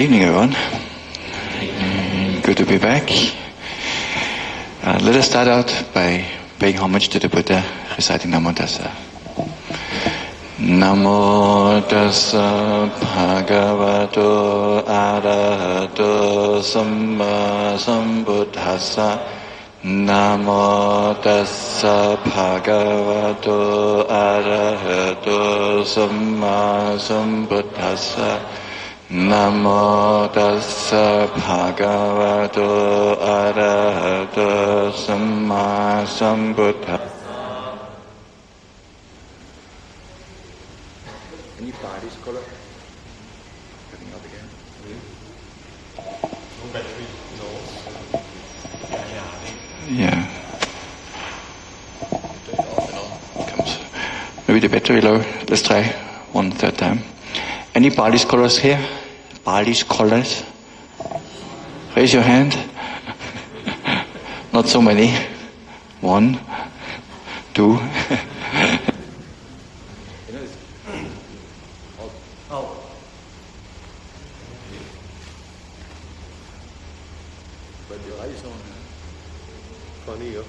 Good evening, everyone. Good to be back. Let us start out by paying homage to the Buddha, reciting Namo Tassa. Namo Tassa Bhagavato Arahato Samma Sambuddhassa. Namo Tassa Bhagavato Arahato Samma Sambuddhassa. Namo Tassa Bhagavato Arahato Samma Sambuddhassa. Any parties, color? Coming up again. No battery, no. Yeah. Turn it off and on. Comes. Maybe the battery low. Let's try one third time. Any Pali scholars here? Pali scholars? Raise your hand. Not so many. 1, 2. You know, it's out. But your eyes on. Funny, yeah.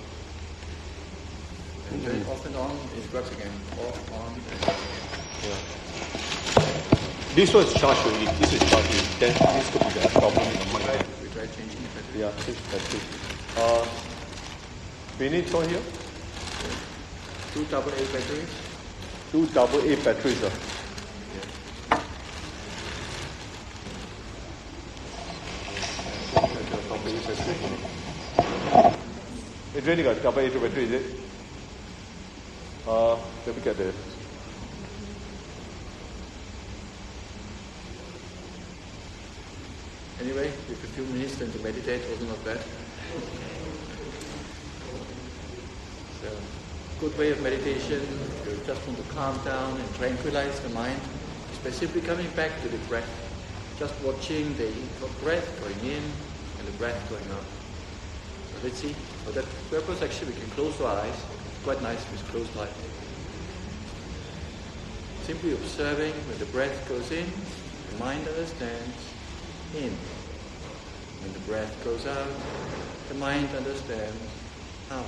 And turn it off and on, it works again. Off, on. Yeah. This one is charged already. This is charged already. Then this could be the problem in the mic. We try changing the battery. Yeah, this battery. We need one here. 2 AA batteries. 2 AA batteries. It's really got AA battery, is it? Let me get this. Anyway, if a few minutes then to meditate, also not bad. So, good way of meditation. You just want to calm down and tranquilize the mind. Is by simply coming back to the breath. Just watching the breath going in and the breath going out. So let's see. For that purpose, actually, we can close our eyes. It's quite nice with closed eyes. Simply observing when the breath goes in, the mind understands in. When the breath goes out, the mind understands out.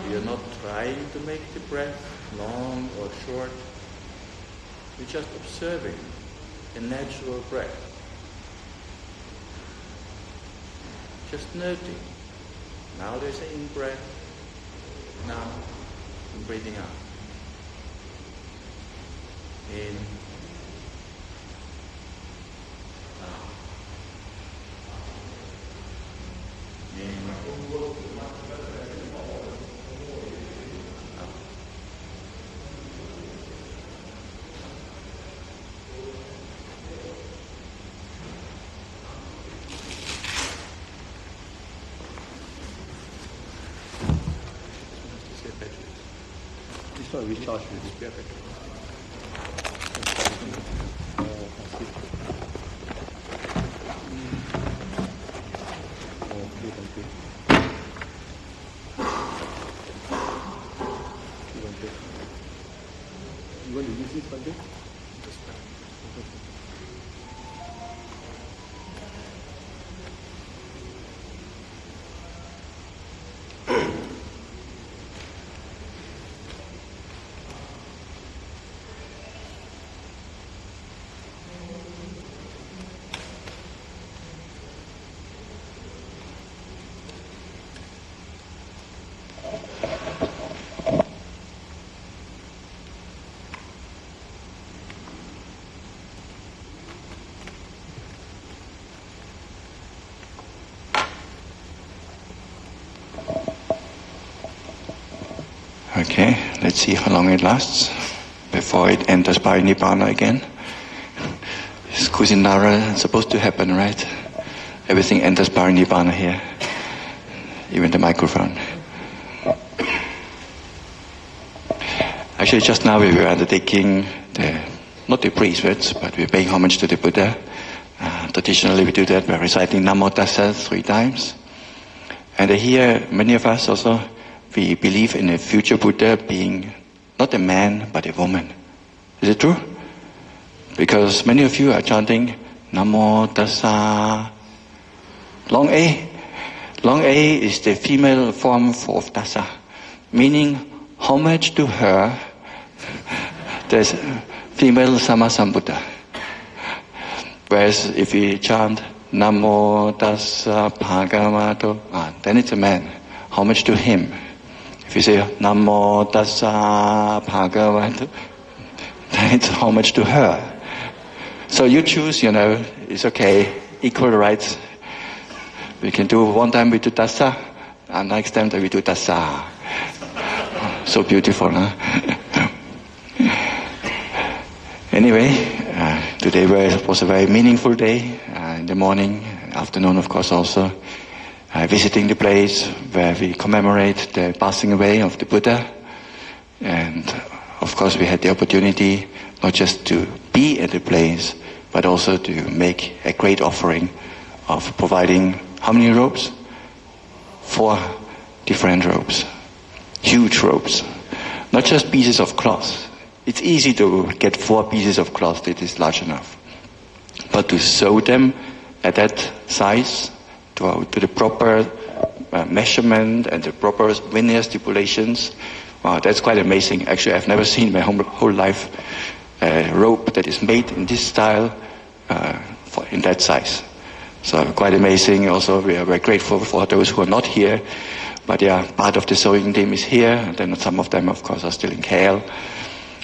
We are not trying to make the breath long or short. We're just observing a natural breath. Just noting. Now there's an in-breath. Now I'm breathing out. In. Out. In. This one we charge with spare battery. You want to use this one? Okay, let's see how long it lasts before it enters Parinibbana again. It's Kusinara supposed to happen, right? Everything enters Parinibbana here, even the microphone. Actually, just now we were undertaking not the precepts, but we're paying homage to the Buddha. Traditionally we do that by reciting Namo Tassa 3 times. And here, many of us also, we believe in a future Buddha being not a man, but a woman. Is it true? Because many of you are chanting Namo Tassa. Long A. Long A is the female form of Tassa, meaning homage to her. There's female Sammasambuddha. Whereas if we chant Namo Tassa Bhagavato, then it's a man. Homage to him. If you say Namo Tassa Bhagavato, then it's homage to her. So you choose, it's okay, equal rights. We can do one time we do Tassa, and next time we do Tassa. So beautiful, huh? Anyway, today was a very meaningful day. In the morning, afternoon, of course, also visiting the place where we commemorate the passing away of the Buddha. And of course, we had the opportunity not just to be at the place, but also to make a great offering of providing how many robes? 4 different robes. Huge robes. Not just pieces of cloth. It's easy to get 4 pieces of cloth that is large enough. But to sew them at that size, to the proper measurement and the proper linear stipulations, wow, that's quite amazing. Actually, I've never seen my whole life a robe that is made in this style in that size. So quite amazing. Also, we are very grateful for those who are not here. But part of the sewing team is here. And then some of them, of course, are still in KL.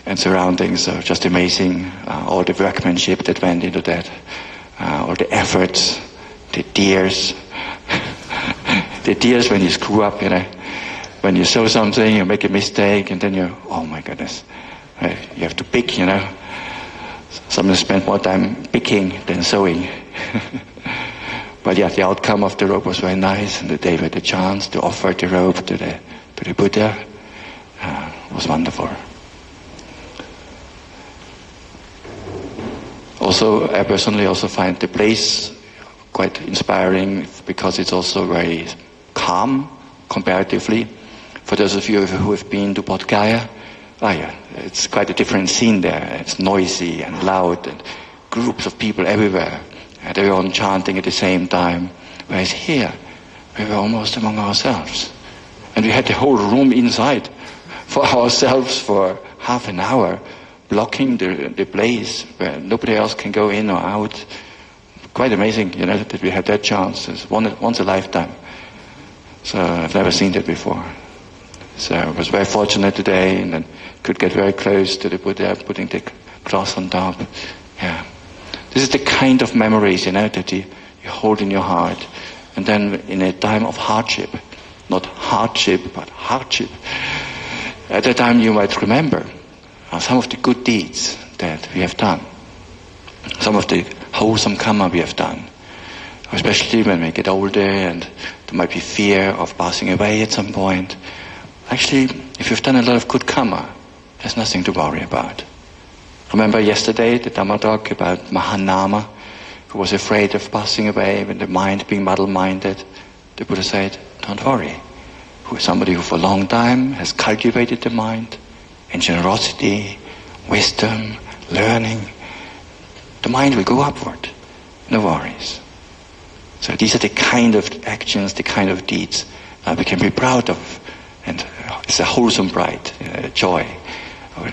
And surroundings are just amazing. All the workmanship that went into that, all the efforts, the tears. The tears when you screw up, when you sew something, you make a mistake, and then oh my goodness, you have to pick, Some spend more time picking than sewing. But the outcome of the robe was very nice, and the day we had the chance to offer the robe to the Buddha was wonderful. Also, I personally also find the place quite inspiring because it's also very calm comparatively. For those of you who have been to Bodh Gaya, it's quite a different scene there. It's noisy and loud and groups of people everywhere. They were all chanting at the same time. Whereas here, we were almost among ourselves. And we had the whole room inside for ourselves for half an hour, blocking the place where nobody else can go in or out. Quite amazing, that we had that chance. It's once a lifetime. So I've never seen that before. So I was very fortunate today and then could get very close to the Buddha, putting the cloth on top. Yeah. This is the kind of memories, that you hold in your heart. And then in a time of hardship, not hardship, but hardship, at that time you might remember some of the good deeds that we have done. Some of the wholesome karma we have done. Especially when we get older and there might be fear of passing away at some point. Actually, if you've done a lot of good karma, there's nothing to worry about. Remember yesterday the Dhamma talk about Mahanama, who was afraid of passing away when the mind being muddle-minded. The Buddha said, don't worry. Who is somebody who for a long time has cultivated the mind in generosity, wisdom, learning. The mind will go upward. No worries. So these are the kind of actions, the kind of deeds we can be proud of. And it's a wholesome pride, joy,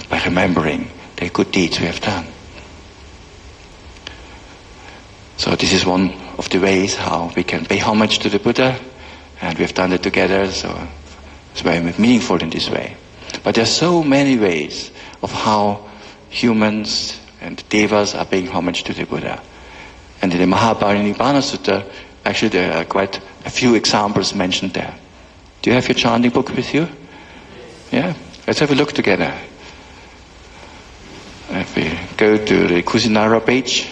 by remembering the good deeds we have done. So this is one of the ways how we can pay homage to the Buddha, and we have done it together, so it's very meaningful in this way. But there are so many ways of how humans and devas are paying homage to the Buddha. And in the Mahaparinibbana Sutta, actually there are quite a few examples mentioned there. Do you have your chanting book with you? Yeah? Let's have a look together. If we go to the Kusinara page,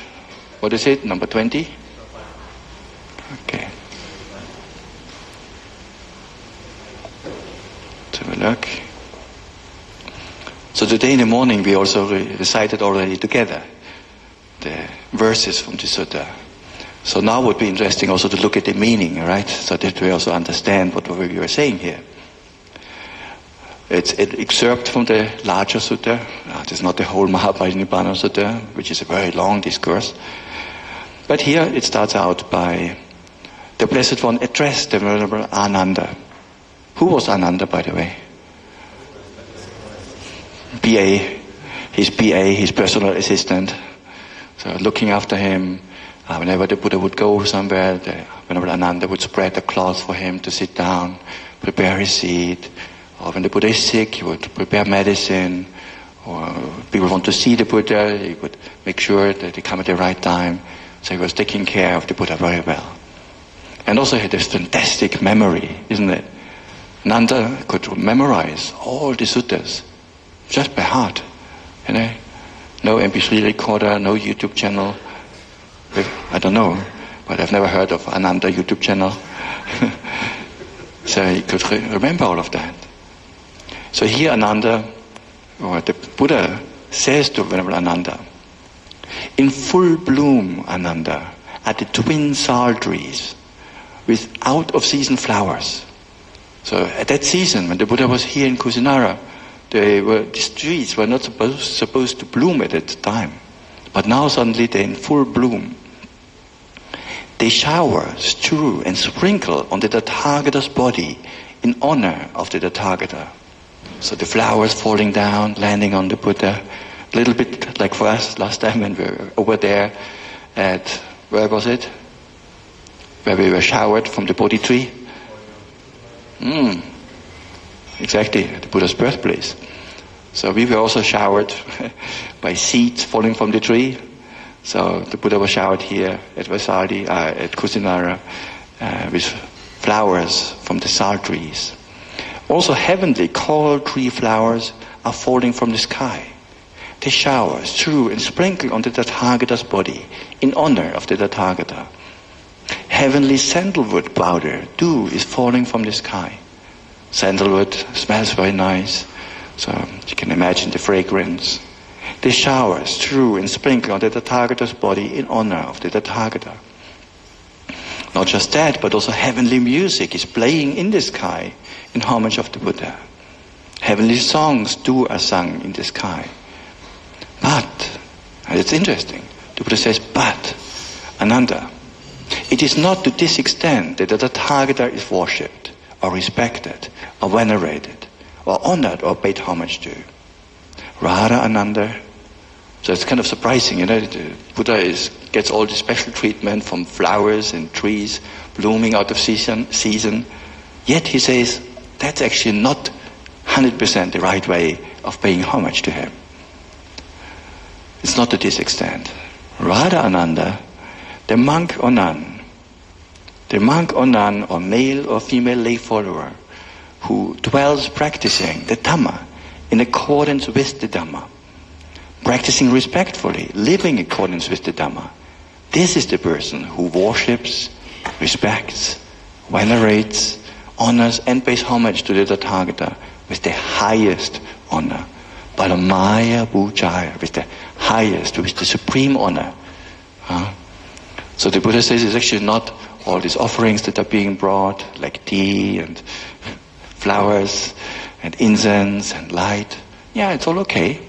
what is it, number 20? Okay. Let's have a look. So today in the morning we also recited already together the verses from the sutta. So now it would be interesting also to look at the meaning, right? So that we also understand what we were saying here. It's an excerpt from the larger sutta. It is not the whole Mahaparinibbana Sutta, which is a very long discourse. But here it starts out by the Blessed One addressed the Venerable Ananda. Who was Ananda, by the way? His PA, his personal assistant. So looking after him, whenever the Buddha would go somewhere, the Venerable Ananda would spread a cloth for him to sit down, prepare his seat. Or when the Buddha is sick, he would prepare medicine. Or people want to see the Buddha, he would make sure that they come at the right time. So he was taking care of the Buddha very well. And also he had this fantastic memory, isn't it? Nanda could memorize all the suttas just by heart. You know? No MP3 recorder, no YouTube channel. I don't know, but I've never heard of Ananda YouTube channel. So he could remember all of that. So here Ananda, or the Buddha, says to Venerable Ananda, in full bloom, Ananda, are the twin sal trees with out-of-season flowers. So at that season, when the Buddha was here in Kusinara, these trees were not supposed to bloom at that time. But now suddenly they're in full bloom. They shower, strew and sprinkle on the Tathagata's body in honor of the Tathagata. So the flowers falling down, landing on the Buddha. A little bit like for us last time when we were over there at, where was it? Where we were showered from the Bodhi tree. Exactly, the Buddha's birthplace. So we were also showered by seeds falling from the tree. So the Buddha was showered here at Vasadi, at Kusinara, with flowers from the sal trees. Also heavenly coral tree flowers are falling from the sky. They shower, strew and sprinkle on the Tathagata's body in honor of the Tathagata. Heavenly sandalwood powder, dew, is falling from the sky. Sandalwood smells very nice, so you can imagine the fragrance. They shower, strew and sprinkle on the Tathagata's body in honor of the Tathagata. Not just that, but also heavenly music is playing in the sky in homage of the Buddha. Heavenly songs too are sung in the sky. But, and it's interesting, the Buddha says, but, Ananda, it is not to this extent that the Tathagata is worshipped, or respected, or venerated, or honored, or paid homage to. Rather, Ananda, so it's kind of surprising, the Buddha gets all the special treatment from flowers and trees blooming out of season, yet he says that's actually not 100% the right way of paying homage to him. It's not to this extent. Rather, Ananda, the monk or nun, or male or female lay follower who dwells practicing the Dhamma in accordance with the Dhamma, practicing respectfully, living in accordance with the Dhamma, this is the person who worships, respects, venerates, honors and pays homage to the Tathagata with the highest honor. Paramaya Bhujaya, with the highest, with the supreme honor. So the Buddha says it's actually not all these offerings that are being brought, like tea and flowers and incense and light. Yeah, it's all okay.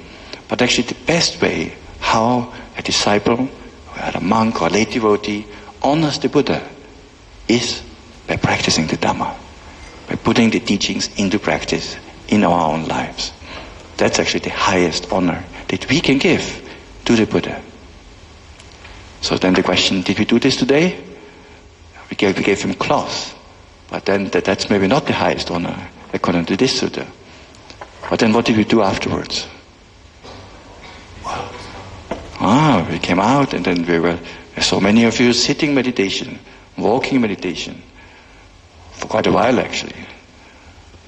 But actually the best way how a disciple, or a monk or a lay devotee honors the Buddha is by practicing the Dhamma, by putting the teachings into practice in our own lives. That's actually the highest honor that we can give to the Buddha. So then the question, did we do this today? We gave him cloth, but then that's maybe not the highest honor according to this sutta. But then what did we do afterwards? We came out and then so many of you sitting meditation, walking meditation, for quite a while actually.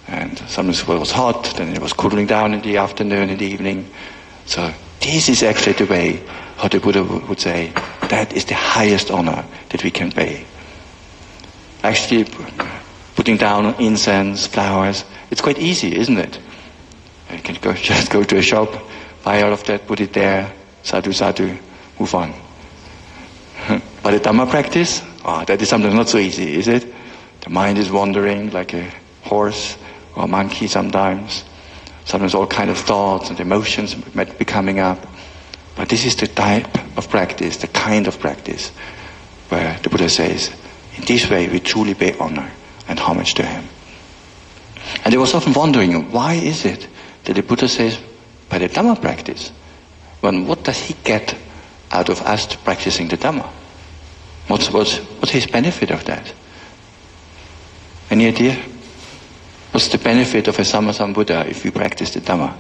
And sometimes it was hot, then it was cooling down in the afternoon, in the evening. So this is actually the way how the Buddha would say, that is the highest honor that we can pay. Actually, putting down incense, flowers, it's quite easy, isn't it? You can just go to a shop, buy all of that, put it there, sadhu, sadhu, move on. But the Dhamma practice, that is sometimes not so easy, is it? The mind is wandering like a horse or a monkey sometimes. Sometimes all kind of thoughts and emotions might be coming up. But this is the type of practice, the kind of practice, where the Buddha says, in this way we truly pay honor and homage to him. And I was often wondering, why is it that the Buddha says, by the Dhamma practice? What does he get out of us practicing the Dhamma? What's his benefit of that? Any idea? What's the benefit of a Sammasambuddha if we practice the Dhamma?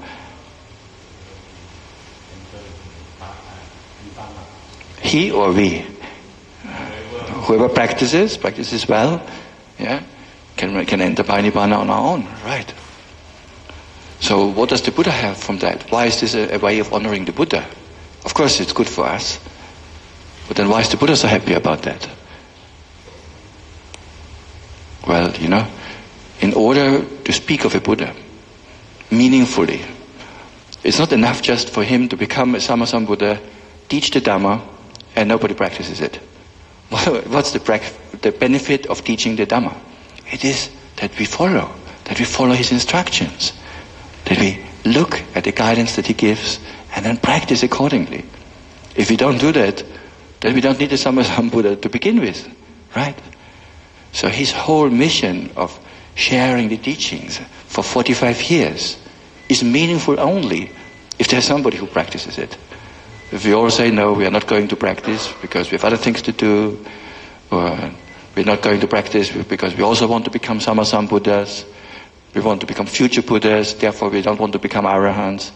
He or we? Whoever practices well, yeah, can enter Nibbana on our own, right? So what does the Buddha have from that? Why is this a way of honoring the Buddha? Of course it's good for us, but then why is the Buddha so happy about that? Well, in order to speak of a Buddha meaningfully, it's not enough just for him to become a Sammasambuddha, teach the Dhamma, and nobody practices it. What's the benefit of teaching the Dhamma? It is that we follow his instructions, that we look at the guidance that he gives and then practice accordingly. If we don't do that, then we don't need a Sammasambuddha to begin with, right? So his whole mission of sharing the teachings for 45 years is meaningful only if there's somebody who practices it. If we all say, no, we are not going to practice because we have other things to do, or we're not going to practice because we also want to become Sammasambuddhas, we want to become future Buddhas, therefore we don't want to become Arahants,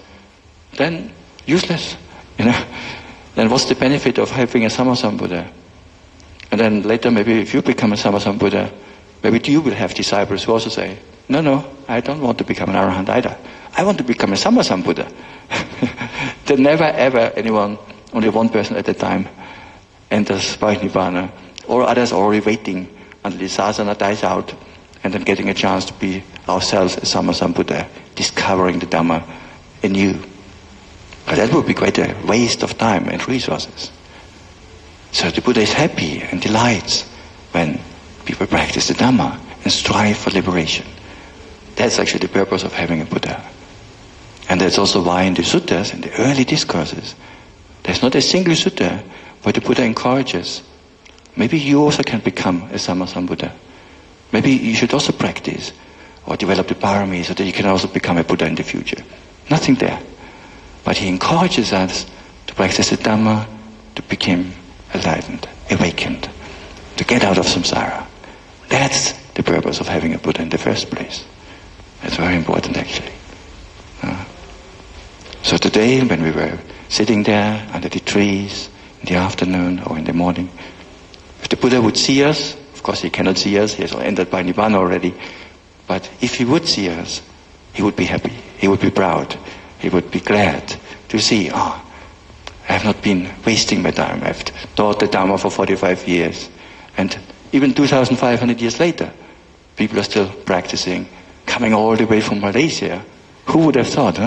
then useless, Then what's the benefit of having a Sammasambuddha? And then later maybe if you become a Sammasambuddha, maybe you will have disciples who also say, no, I don't want to become an Arahant either. I want to become a Sammasambuddha. Then never ever anyone, only one person at a time, enters Nibbana, or others are already waiting until the sasana dies out and then getting a chance to be ourselves a Sammasambuddha, discovering the Dhamma anew. But that would be quite a waste of time and resources. So the Buddha is happy and delights when people practice the Dhamma and strive for liberation. That's actually the purpose of having a Buddha. And that's also why in the suttas, in the early discourses, there's not a single sutta where the Buddha encourages, maybe you also can become a Sammasambuddha. Maybe you should also practice or develop the parami so that you can also become a Buddha in the future. Nothing there. But he encourages us to practice the Dhamma, to become enlightened, awakened, to get out of samsara. That's the purpose of having a Buddha in the first place. That's very important actually. So today when we were sitting there under the trees in the afternoon or in the morning, if the Buddha would see us, of course he cannot see us, he has entered by Nibbana already, but if he would see us, he would be happy, he would be proud, he would be glad to see, I have not been wasting my time, I've taught the Dhamma for 45 years, and even 2,500 years later, people are still practicing, coming all the way from Malaysia. Who would have thought,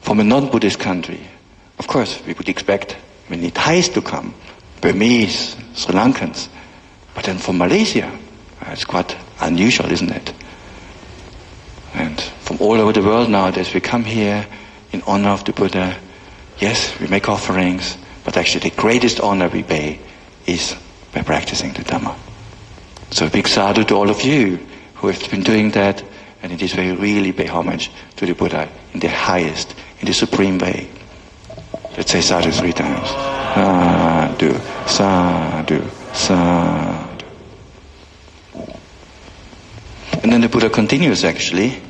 From a non-Buddhist country. Of course, we would expect many Thais to come, Burmese, Sri Lankans. But then from Malaysia, it's quite unusual, isn't it? And from all over the world nowadays, we come here in honor of the Buddha. Yes, we make offerings, but actually the greatest honor we pay is by practicing the Dhamma. So a big sadhu to all of you who have been doing that, and in this way really pay homage to the Buddha in the highest, in the supreme way. Let's say sadhu 3 times. Sadhu, sadhu, sadhu. And then the Buddha continues actually,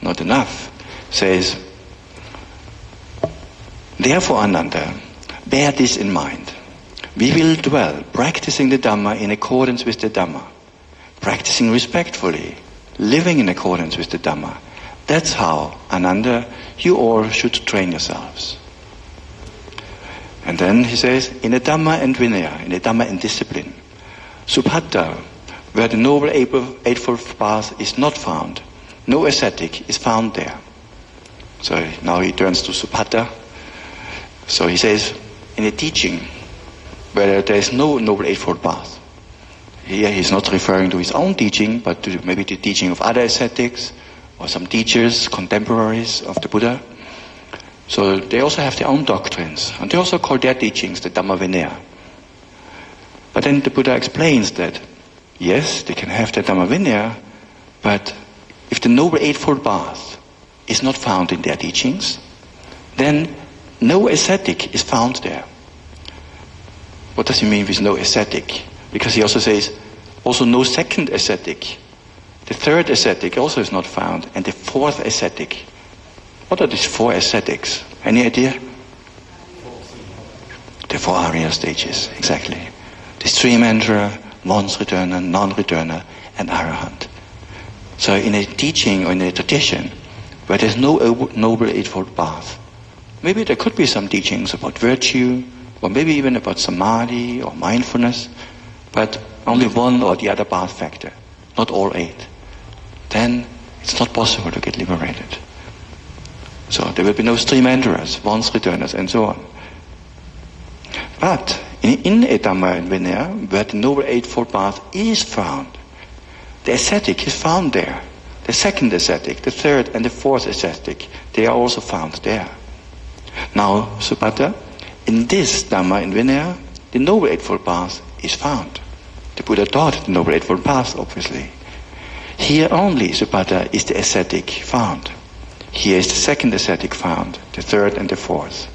not enough, says, therefore Ananda, bear this in mind. We will dwell practicing the Dhamma in accordance with the Dhamma, practicing respectfully, living in accordance with the Dhamma. That's how, Ananda, you all should train yourselves. And then he says, in the Dhamma and Vinaya, in the Dhamma and discipline, Subhatta, where the Noble Eightfold Path is not found, no ascetic is found there. So now he turns to Supata. So he says, in a teaching where there is no Noble Eightfold Path, here he's not referring to his own teaching, but to maybe the teaching of other ascetics, or some teachers, contemporaries of the Buddha. So they also have their own doctrines, and they also call their teachings the Dhamma Vinaya. But then the Buddha explains that, yes, they can have the Dhamma Vinaya, but if the Noble Eightfold Path is not found in their teachings, then no ascetic is found there. What does he mean with no ascetic? Because he also says, also no second ascetic. The third ascetic also is not found, and the fourth ascetic. What are these four ascetics? Any idea? The four Arya stages, exactly. The stream enterer, once returner, non-returner, and Arahant. So in a teaching or in a tradition where there's no Noble Eightfold Path, maybe there could be some teachings about virtue, or maybe even about samadhi or mindfulness, but only one or the other path factor, not all eight. Then it's not possible to get liberated. So there will be no stream enterers, once returners, and so on. But in a Dhamma Vinaya, where the Noble Eightfold Path is found, the ascetic is found there. The second ascetic, the third and the fourth ascetic, they are also found there. Now, Supata, in this Dhamma Vinaya, the Noble Eightfold Path is found. The Buddha taught the Noble Eightfold Path, obviously. Here only, Supata, is the ascetic found. Here is the second ascetic found, the third and the fourth.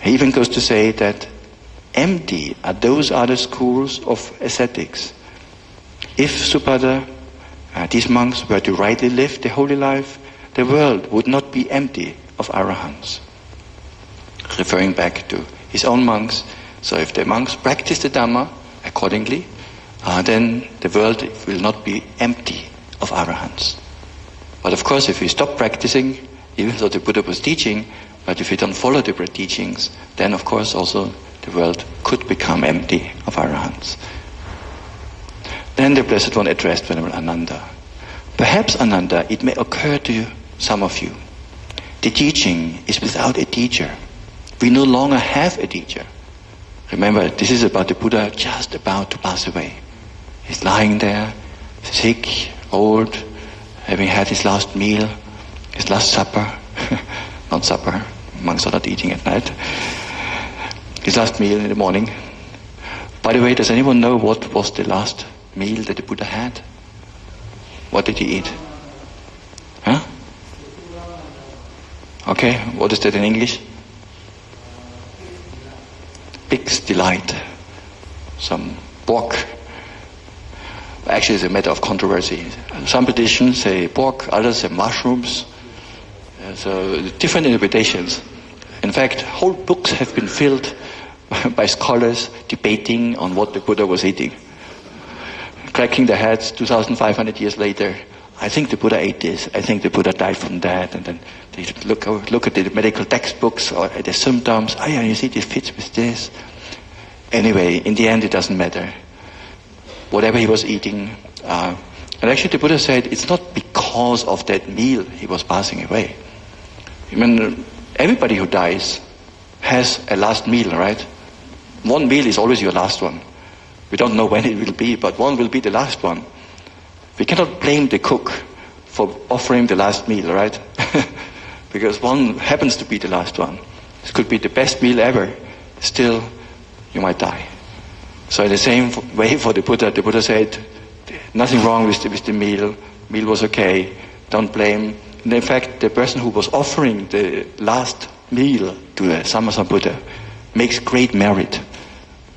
He even goes to say that empty are those other schools of ascetics. If Supata, these monks were to rightly live the holy life, the world would not be empty of arahants. Referring back to his own monks, so if the monks practice the Dhamma accordingly, then the world will not be empty of arahants. But of course, if we stop practicing, even though the Buddha was teaching, but if we don't follow the Buddha teachings, then of course also the world could become empty of arahants. Then the Blessed One addressed Venerable Ananda. Perhaps, Ananda, it may occur to some of you, the teaching is without a teacher. We no longer have a teacher. Remember, this is about the Buddha just about to pass away. He's lying there, sick, old, having had his last meal, his last supper. Not supper, monks are not eating at night. His last meal in the morning. By the way, does anyone know what was the last meal that the Buddha had? What did he eat? Huh? Okay, what is that in English? Pig's delight. Some pork. Actually, it's a matter of controversy. Some traditions say pork, others say mushrooms. So different interpretations. In fact, whole books have been filled by scholars debating on what the Buddha was eating. Cracking their heads 2,500 years later. I think the Buddha ate this. I think the Buddha died from that. And then they look at the medical textbooks or at the symptoms. Oh yeah, you see this fits with this. Anyway, in the end it doesn't matter. Whatever he was eating. And actually the Buddha said it's not because of that meal he was passing away. I mean, everybody who dies has a last meal, right? One meal is always your last one. We don't know when it will be, but one will be the last one. We cannot blame the cook for offering the last meal, right? Because one happens to be the last one. It could be the best meal ever. Still, you might die. So in the same way for the Buddha said, nothing wrong with the meal. Meal was okay. Don't blame. And in fact, the person who was offering the last meal to the Sammasambuddha makes great merit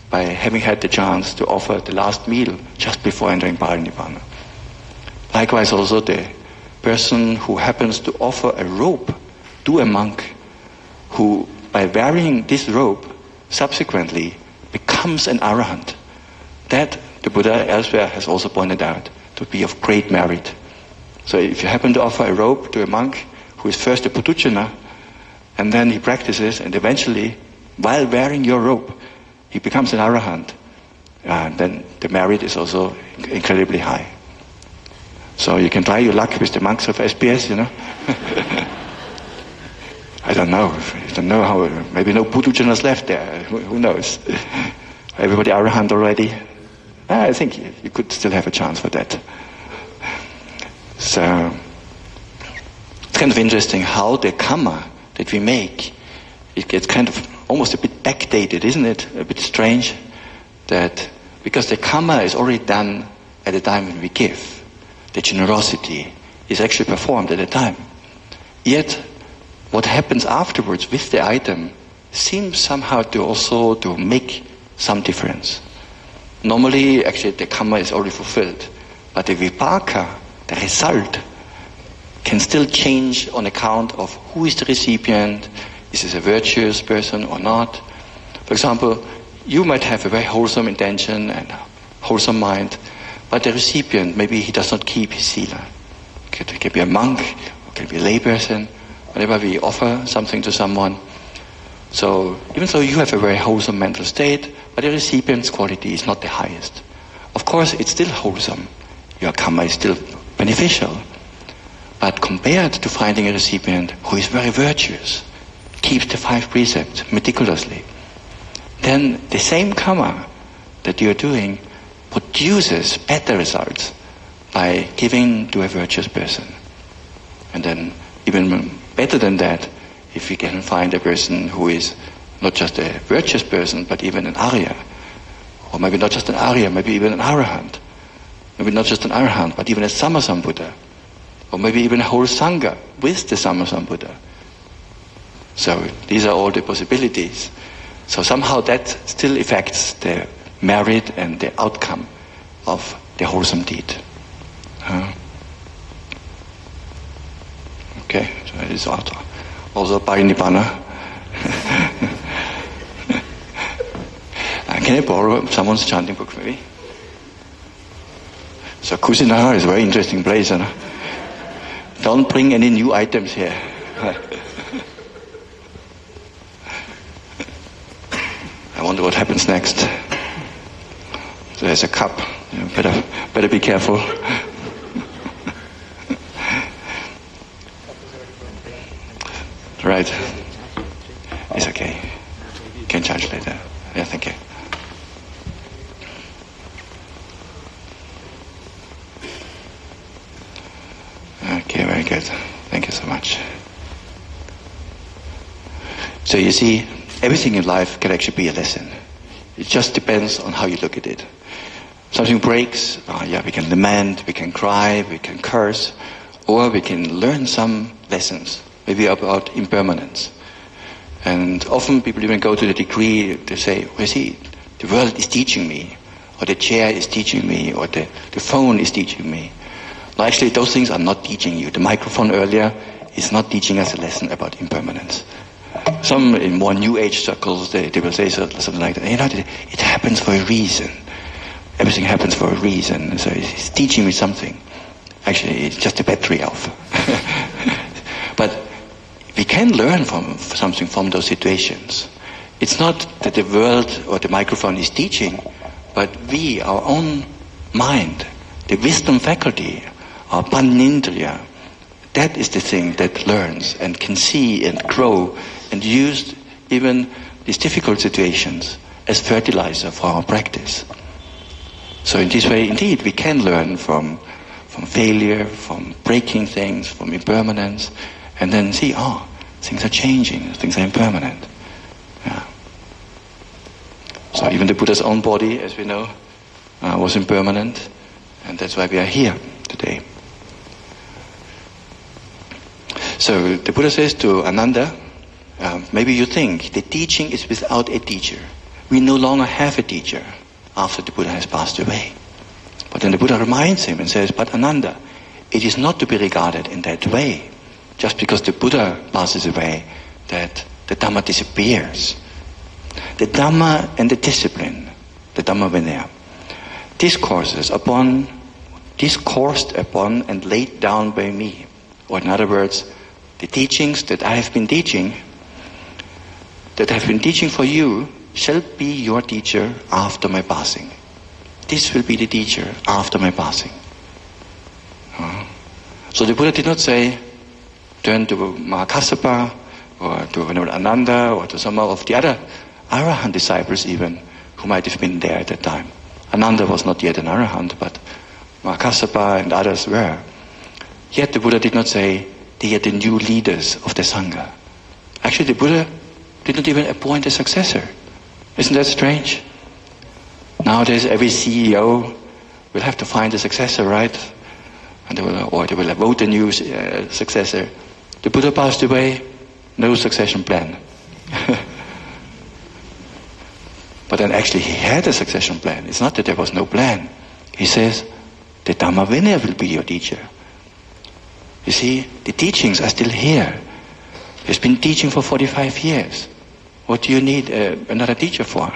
by having had the chance to offer the last meal just before entering Parinibbana. Likewise also the person who happens to offer a robe to a monk who, by wearing this robe, subsequently becomes an arahant. That the Buddha elsewhere has also pointed out to be of great merit. So if you happen to offer a robe to a monk who is first a puthujjana, and then he practices, and eventually, while wearing your robe, he becomes an arahant, then the merit is also incredibly high. So you can try your luck with the monks of SPS, you know. I don't know. I don't know how. Maybe no Buddha-janas left there. Who knows? Everybody Arahant already? I think you could still have a chance for that. So it's kind of interesting how the karma that we make, it gets kind of almost a bit backdated, isn't it? A bit strange that because the karma is already done at the time when we give. The generosity is actually performed at the time. Yet what happens afterwards with the item seems somehow to also to make some difference. Normally, actually, the karma is already fulfilled, but the vipaka, the result, can still change on account of who is the recipient, is this a virtuous person or not. For example, you might have a very wholesome intention and wholesome mind, but the recipient, maybe he does not keep his sila. It can be a monk, it can be a layperson, whenever we offer something to someone. So even though you have a very wholesome mental state, but the recipient's quality is not the highest. Of course, it's still wholesome. Your karma is still beneficial. But compared to finding a recipient who is very virtuous, keeps the 5 precepts meticulously, then the same karma that you're doing produces better results by giving to a virtuous person. And then even better than that, if we can find a person who is not just a virtuous person, but even an Arya, or maybe not just an Arya, maybe even an Arahant, maybe not just an Arahant, but even a Sammasambuddha, or maybe even a whole Sangha with the Sammasambuddha. So these are all the possibilities. So somehow that still affects the merit and the outcome of the wholesome deed. Okay, so it is also Parinibbana. Can I borrow someone's chanting book maybe? So Kusinara is a very interesting place. Don't bring any new items here. I wonder what happens next. So there's a cup. You better be careful. Right. It's okay. You can charge later. Yeah, thank you. Okay, very good. Thank you so much. So you see, everything in life can actually be a lesson. It just depends on how you look at it. Something breaks, we can lament, we can cry, we can curse, or we can learn some lessons, maybe about impermanence. And often people even go to the degree to say, well, see, the world is teaching me, or the chair is teaching me, or the phone is teaching me. No, actually, those things are not teaching you. The microphone earlier is not teaching us a lesson about impermanence. Some in more New Age circles, they will say something like that. You know, it happens for a reason. Everything happens for a reason. So it's teaching me something. Actually, it's just a battery off. But we can learn from something from those situations. It's not that the world or the microphone is teaching, but we, our own mind, the wisdom faculty, our panindriya, that is the thing that learns and can see and grow and use even these difficult situations as fertilizer for our practice. So in this way, indeed, we can learn from failure, from breaking things, from impermanence, and then see, things are changing, things are impermanent. Yeah. So even the Buddha's own body, as we know, was impermanent, and that's why we are here today. So the Buddha says to Ananda, maybe you think the teaching is without a teacher. We no longer have a teacher after the Buddha has passed away. But then the Buddha reminds him and says, but Ananda, it is not to be regarded in that way. Just because the Buddha passes away, that the Dhamma disappears. The Dhamma and the discipline, the Dhamma Vinaya, discoursed upon and laid down by me. Or in other words, the teachings that I have been teaching, for you, shall be your teacher after my passing. This will be the teacher after my passing. So the Buddha did not say, turn to Mahakassapa, or to Ananda, or to some of the other Arahant disciples even, who might have been there at that time. Ananda was not yet an Arahant, but Kassapa and others were. Yet the Buddha did not say they are the new leaders of the Sangha. Actually, the Buddha did not even appoint a successor. Isn't that strange? Nowadays, every CEO will have to find a successor, right? And they will vote a new successor. The Buddha passed away, no succession plan. But then actually he had a succession plan. It's not that there was no plan. He says, the Dhamma Vinaya will be your teacher. You see, the teachings are still here. He's been teaching for 45 years. What do you need another teacher for?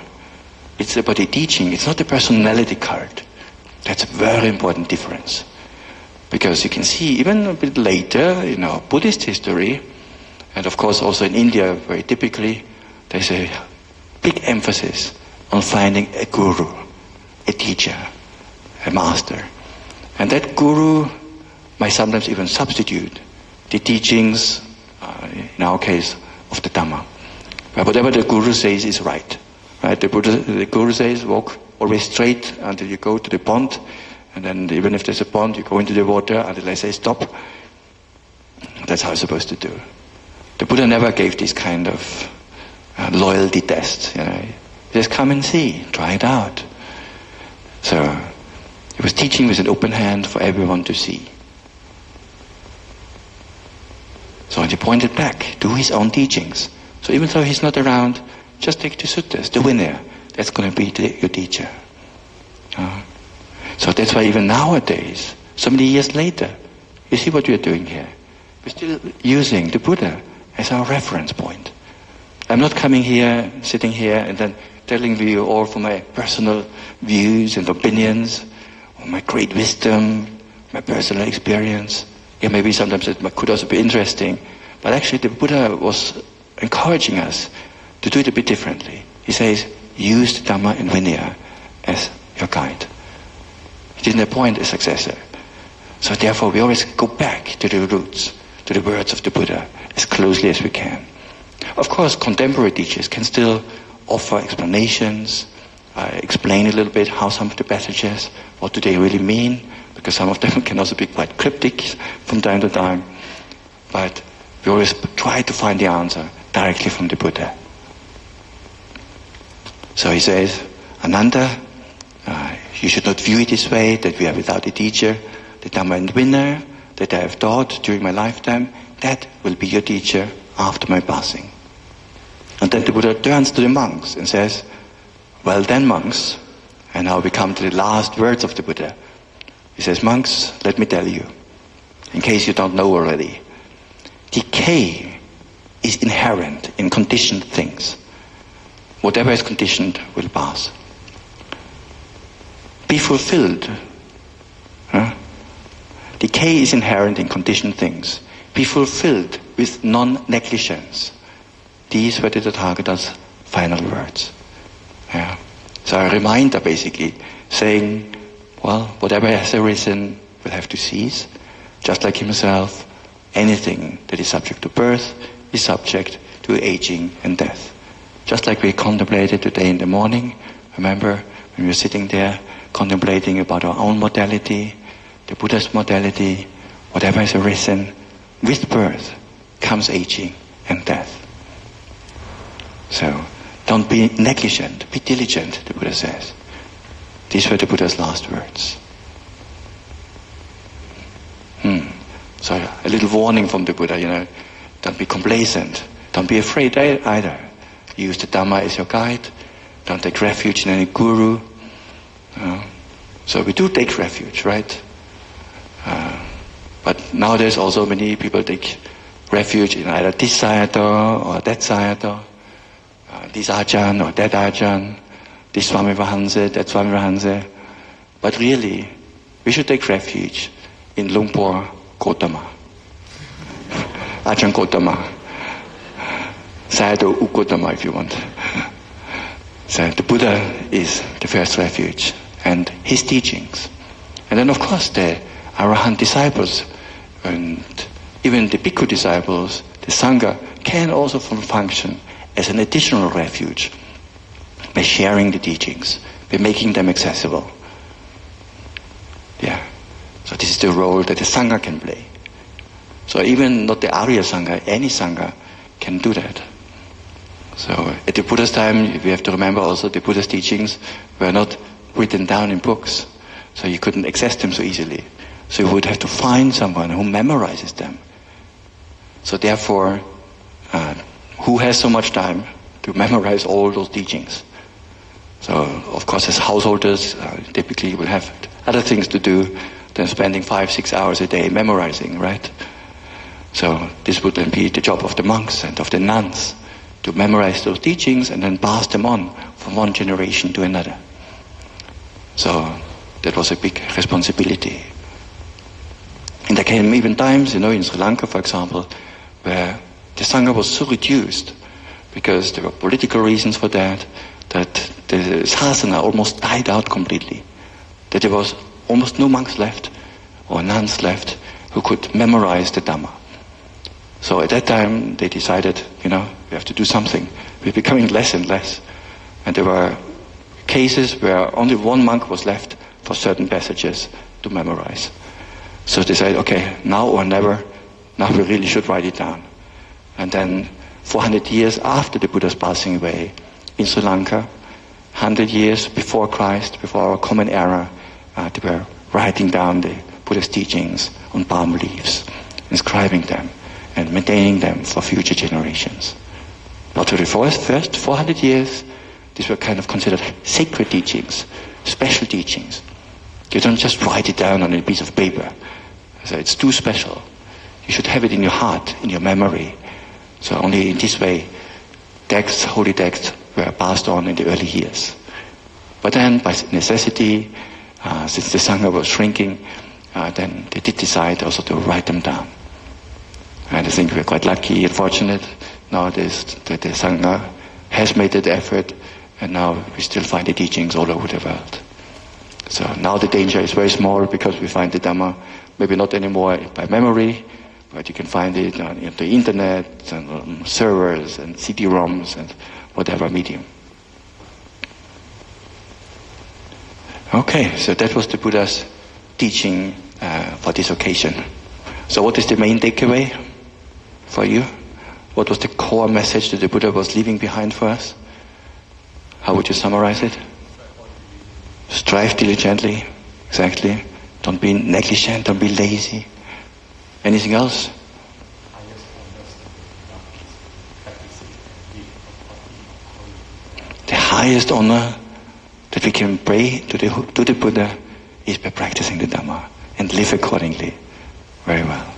It's about the teaching. It's not the personality card. That's a very important difference. Because you can see, even a bit later, in our Buddhist history, and of course also in India, very typically, there's a big emphasis on finding a guru, a teacher, a master. And that guru might sometimes even substitute the teachings, in our case, of the Dhamma. But whatever the guru says is right. Right? The guru says, walk always straight until you go to the pond, and then even if there's a pond, you go into the water until I say stop. That's how it's supposed to do. The Buddha never gave this kind of loyalty test. Just come and see, try it out. So he was teaching with an open hand for everyone to see. So he pointed back to his own teachings. So even though he's not around, just take the suttas, the Vinaya. That's going to be your teacher. So that's why even nowadays, so many years later, you see what we are doing here. We're still using the Buddha as our reference point. I'm not coming here, sitting here, and then telling you all from my personal views and opinions, or my great wisdom, my personal experience. Yeah, maybe sometimes it could also be interesting, but actually the Buddha was encouraging us to do it a bit differently. He says, use the Dhamma and Vinaya as your guide. He didn't appoint a successor. So therefore we always go back to the roots, to the words of the Buddha, as closely as we can. Of course, contemporary teachers can still offer explanations, explain a little bit how some of the passages, what do they really mean, because some of them can also be quite cryptic from time to time. But we always try to find the answer directly from the Buddha. So he says, Ananda, you should not view it this way, that we are without a teacher. The Dhamma and Vinaya that I have taught during my lifetime, that will be your teacher after my passing. And then the Buddha turns to the monks and says, well then monks, and now we come to the last words of the Buddha. He says, monks, let me tell you, in case you don't know already, decay is inherent in conditioned things. Whatever is conditioned will pass. Be fulfilled. Decay is inherent in conditioned things. Be fulfilled with non-negligence. These were the Tathagata's final words. So a reminder basically, saying, well, whatever has arisen will have to cease. Just like himself, anything that is subject to birth is subject to aging and death. Just like we contemplated today in the morning, remember when we were sitting there contemplating about our own mortality, the Buddha's mortality, whatever has arisen, with birth comes aging and death. So don't be negligent, be diligent, the Buddha says. These were the Buddha's last words. So a little warning from the Buddha, don't be complacent, don't be afraid either. Use the Dhamma as your guide, don't take refuge in any guru. So we do take refuge, right? But nowadays also many people take refuge in either this sayadaw or that sayadaw, this ajahn or that ajahn, this Swami Vahanse, that Swami Vahanse. But really, we should take refuge in Lumpur Gautama, Ajahn Gautama, Sayadaw U Gautama if you want. So the Buddha is the first refuge, and his teachings. And then of course the Arahant disciples, and even the Bhikkhu disciples, the Sangha, can also function as an additional refuge by sharing the teachings, by making them accessible. Yeah. So this is the role that the Sangha can play. So even not the Arya Sangha, any Sangha can do that. So at the Buddha's time, we have to remember also the Buddha's teachings were not written down in books. So you couldn't access them so easily. So you would have to find someone who memorizes them. So therefore, who has so much time to memorize all those teachings? So of course as householders, typically will have other things to do than spending 5-6 hours a day memorizing, right? So this would then be the job of the monks and of the nuns to memorize those teachings and then pass them on from one generation to another. So that was a big responsibility. And there came even times, in Sri Lanka, for example, where the Sangha was so reduced because there were political reasons for that the Sasana almost died out completely. That there was almost no monks left or nuns left who could memorize the Dhamma. So at that time they decided, we have to do something. We're becoming less and less. And there were cases where only one monk was left for certain passages to memorize. So they said, okay, now or never, now we really should write it down. And then 400 years after the Buddha's passing away, in Sri Lanka, 100 years before Christ, before our common era, they were writing down the Buddha's teachings on palm leaves, inscribing them, and maintaining them for future generations. But for the first 400 years, these were kind of considered sacred teachings, special teachings. You don't just write it down on a piece of paper. So it's too special. You should have it in your heart, in your memory. So only in this way, holy texts, were passed on in the early years. But then, by necessity, since the Sangha was shrinking, then they did decide also to write them down. And I think we're quite lucky and fortunate nowadays that the Sangha has made that effort, and now we still find the teachings all over the world. So now the danger is very small because we find the Dhamma maybe not anymore by memory, but you can find it on the internet and on servers and CD-ROMs and whatever medium. Okay, so that was the Buddha's teaching for this occasion. So what is the main takeaway for you? What was the core message that the Buddha was leaving behind for us? How would you summarize it? Strive diligently, exactly. Don't be negligent, don't be lazy. Anything else? The highest honor that we can pay to the Buddha is by practicing the Dhamma and live accordingly. Very well.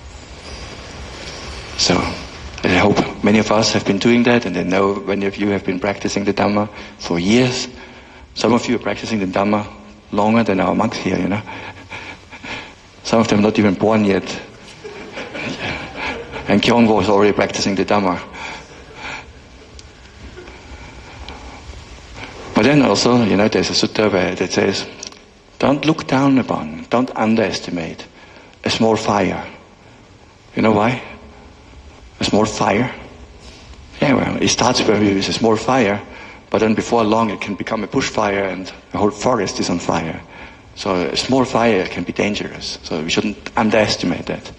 So, I hope many of us have been doing that, and I know many of you have been practicing the Dhamma for years. Some of you are practicing the Dhamma longer than our monks here, Some of them not even born yet. And Kyong was already practicing the Dhamma. But then also, there's a sutta that says, don't look down upon, don't underestimate a small fire. You know why? A small fire? Yeah, well, it starts with a small fire, but then before long it can become a bushfire and the whole forest is on fire. So a small fire can be dangerous, so we shouldn't underestimate that.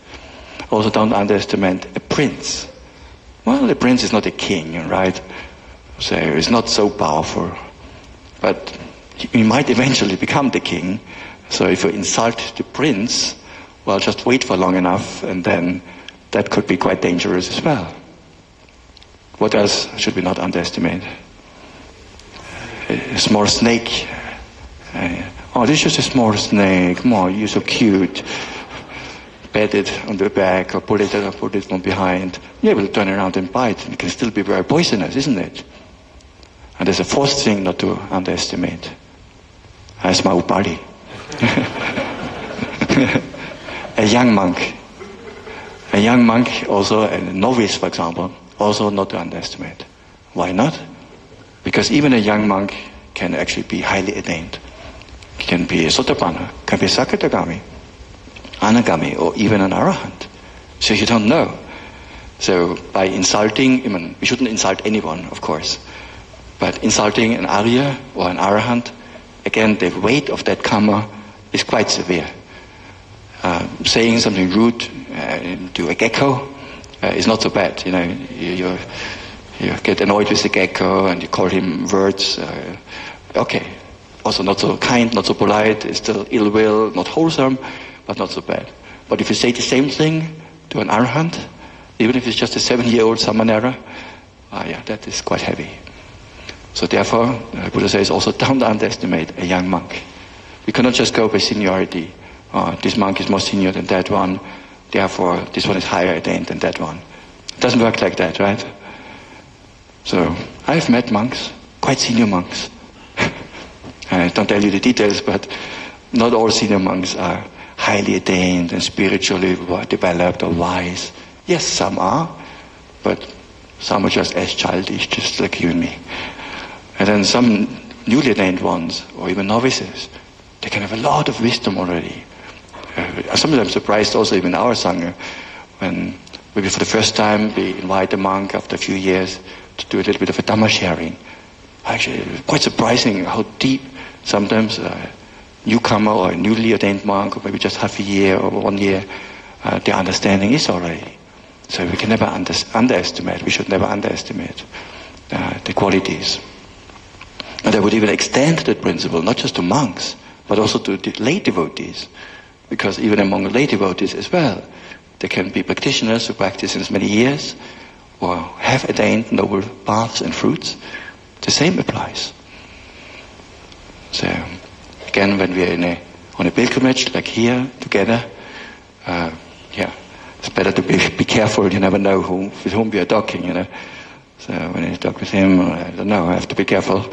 Also don't underestimate a prince. Well, the prince is not a king, right? So he's not so powerful. But he might eventually become the king. So if you insult the prince, well, just wait for long enough and then that could be quite dangerous as well. What else should we not underestimate? A small snake. Oh, this is just a small snake. Come on, you're so cute. Pat it on the back or pull it from behind. Yeah, we'll turn around and bite. It can still be very poisonous, isn't it? And there's a fourth thing not to underestimate. Asma Upali. A young monk. A young monk, also a novice, for example, also not to underestimate. Why not? Because even a young monk can actually be highly attained. He can be a Sotapanna, can be a Sakatagami, Anagami, or even an Arahant. So you don't know. So by insulting, I mean, we shouldn't insult anyone, of course, but insulting an Arya or an Arahant, again, the weight of that karma is quite severe. Saying something rude to a gecko is not so bad. You know, you get annoyed with the gecko and you call him words. Okay, also not so kind, not so polite. It's still ill will, not wholesome, but not so bad. But if you say the same thing to an Arahant, even if it's just a 7-year-old Samanera, that is quite heavy. So therefore, Buddha says also don't underestimate a young monk. We cannot just go by seniority. This monk is more senior than that one, therefore this one is higher attained than that one. It doesn't work like that, right? So I've met monks, quite senior monks. I don't tell you the details, but not all senior monks are highly attained and spiritually developed or wise. Yes, some are, but some are just as childish, just like you and me. And then some newly attained ones, or even novices, they can have a lot of wisdom already. Sometimes I'm surprised also even our Sangha, when maybe for the first time we invite a monk after a few years to do a little bit of a Dhamma sharing. Actually, quite surprising how deep sometimes a newcomer or a newly attained monk, or maybe just half a year or 1 year, their understanding is already. So we can never underestimate, we should never underestimate the qualities. And I would even extend that principle, not just to monks, but also to lay devotees. Because even among lay devotees as well, there can be practitioners who practice since many years, or have attained noble paths and fruits. The same applies. So, again, when we are on a pilgrimage, like here, together, it's better to be careful. You never know with whom we are talking, you know. So when I talk with him, I don't know, I have to be careful.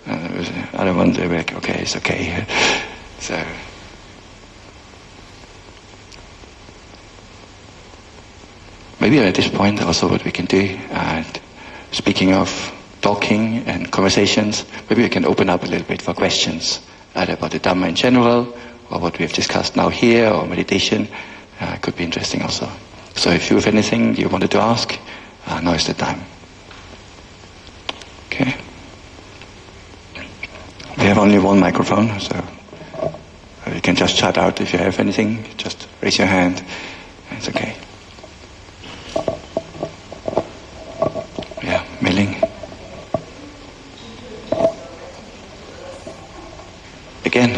I don't want to be like, okay, it's okay. So, maybe at this point also what we can do, speaking of talking and conversations, maybe we can open up a little bit for questions, either about the Dhamma in general, or what we have discussed now here, or meditation. Could be interesting also. So if you have anything you wanted to ask, now is the time. Okay. We have only one microphone, so you can just shout out if you have anything. Just raise your hand. It's okay. Yeah, Meiling. Again,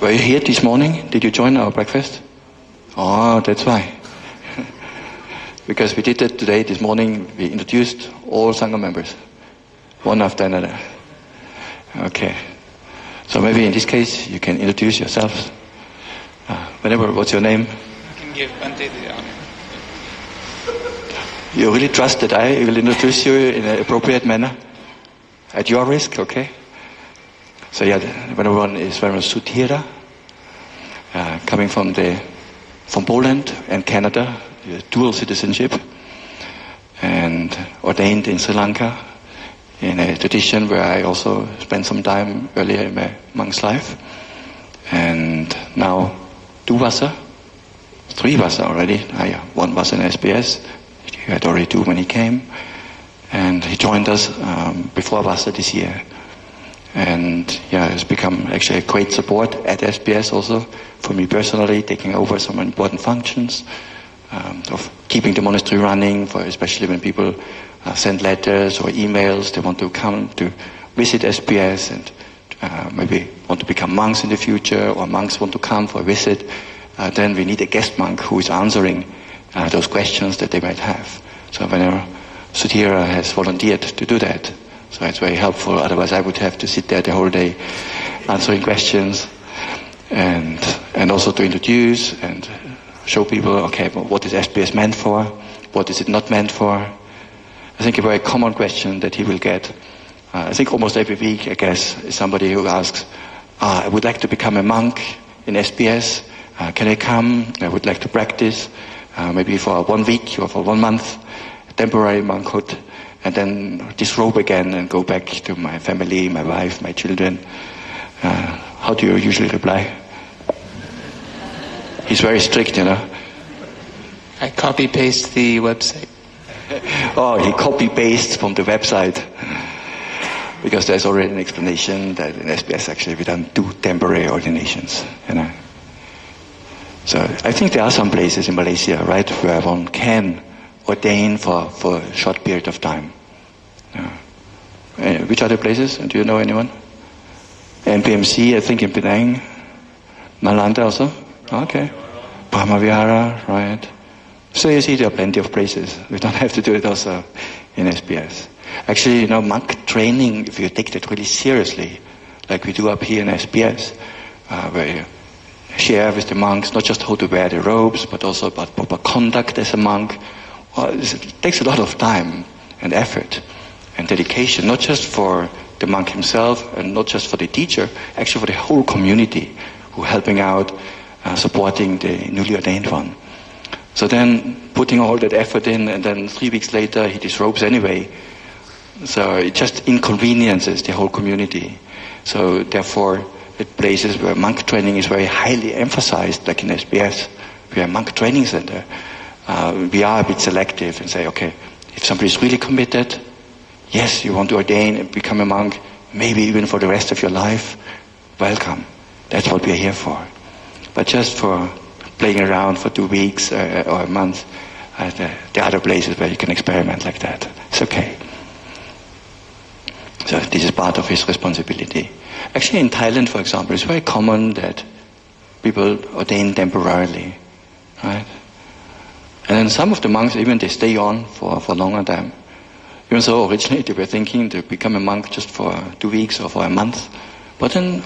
were you here this morning? Did you join our breakfast? Oh, that's why. Because we did that today, this morning, we introduced all Sangha members, one after another. Okay. So maybe in this case, you can introduce yourselves. What's your name? I can give Bhante the honor. You really trust that I will introduce you in an appropriate manner? At your risk, okay? So yeah, one is Venerable Sudhira, coming from Poland and Canada, dual citizenship, and ordained in Sri Lanka in a tradition where I also spent some time earlier in my monk's life. And now 2 Vasa, 3 Vasa already. 1 Vasa in SBS. He had already 2 when he came. And he joined us before Vasa this year. And it's become actually a great support at SBS also for me personally, taking over some important functions of keeping the monastery running, for especially when people send letters or emails, they want to come to visit SBS and maybe want to become monks in the future, or monks want to come for a visit, then we need a guest monk who is answering those questions that they might have. So Venerable Sudhira has volunteered to do that. So it's very helpful, otherwise I would have to sit there the whole day answering questions and also to introduce and show people, okay, well, what is SBS meant for? What is it not meant for? I think a very common question that he will get, I think almost every week, I guess, is somebody who asks, I would like to become a monk in SBS. Can I come? I would like to practice, maybe for 1 week or for 1 month, temporary monkhood, and then disrobe again and go back to my family, my wife, my children. How do you usually reply? He's very strict, you know. I copy-paste the website. Oh, he copy-pastes from the website. Because there's already an explanation that in SBS actually we don't do temporary ordinations, you know. So I think there are some places in Malaysia, right, where one can ordain for a short period of time. Which other places? Do you know anyone? NPMC, I think in Penang. Malanda also? Okay. Brahmavihara, right. So you see there are plenty of places. We don't have to do it also in SBS. Actually, you know, monk training, if you take that really seriously, like we do up here in SBS, where you share with the monks not just how to wear the robes, but also about proper conduct as a monk. Well, it takes a lot of time and effort and dedication, not just for the monk himself and not just for the teacher, actually for the whole community who are helping out, supporting the newly ordained one. So then putting all that effort in, and then 3 weeks later he disrobes anyway. So it just inconveniences the whole community. So therefore, at places where monk training is very highly emphasized, like in SBS, we are a monk training center, we are a bit selective and say, okay, if somebody is really committed, yes, you want to ordain and become a monk, maybe even for the rest of your life, welcome. That's what we are here for. But just for playing around for 2 weeks or a month, there are other places where you can experiment like that. It's okay. So this is part of his responsibility. Actually in Thailand, for example, it's very common that people ordain temporarily, right? And then some of the monks, even they stay on for a longer time. Even so, originally they were thinking to become a monk just for 2 weeks or for a month. But then,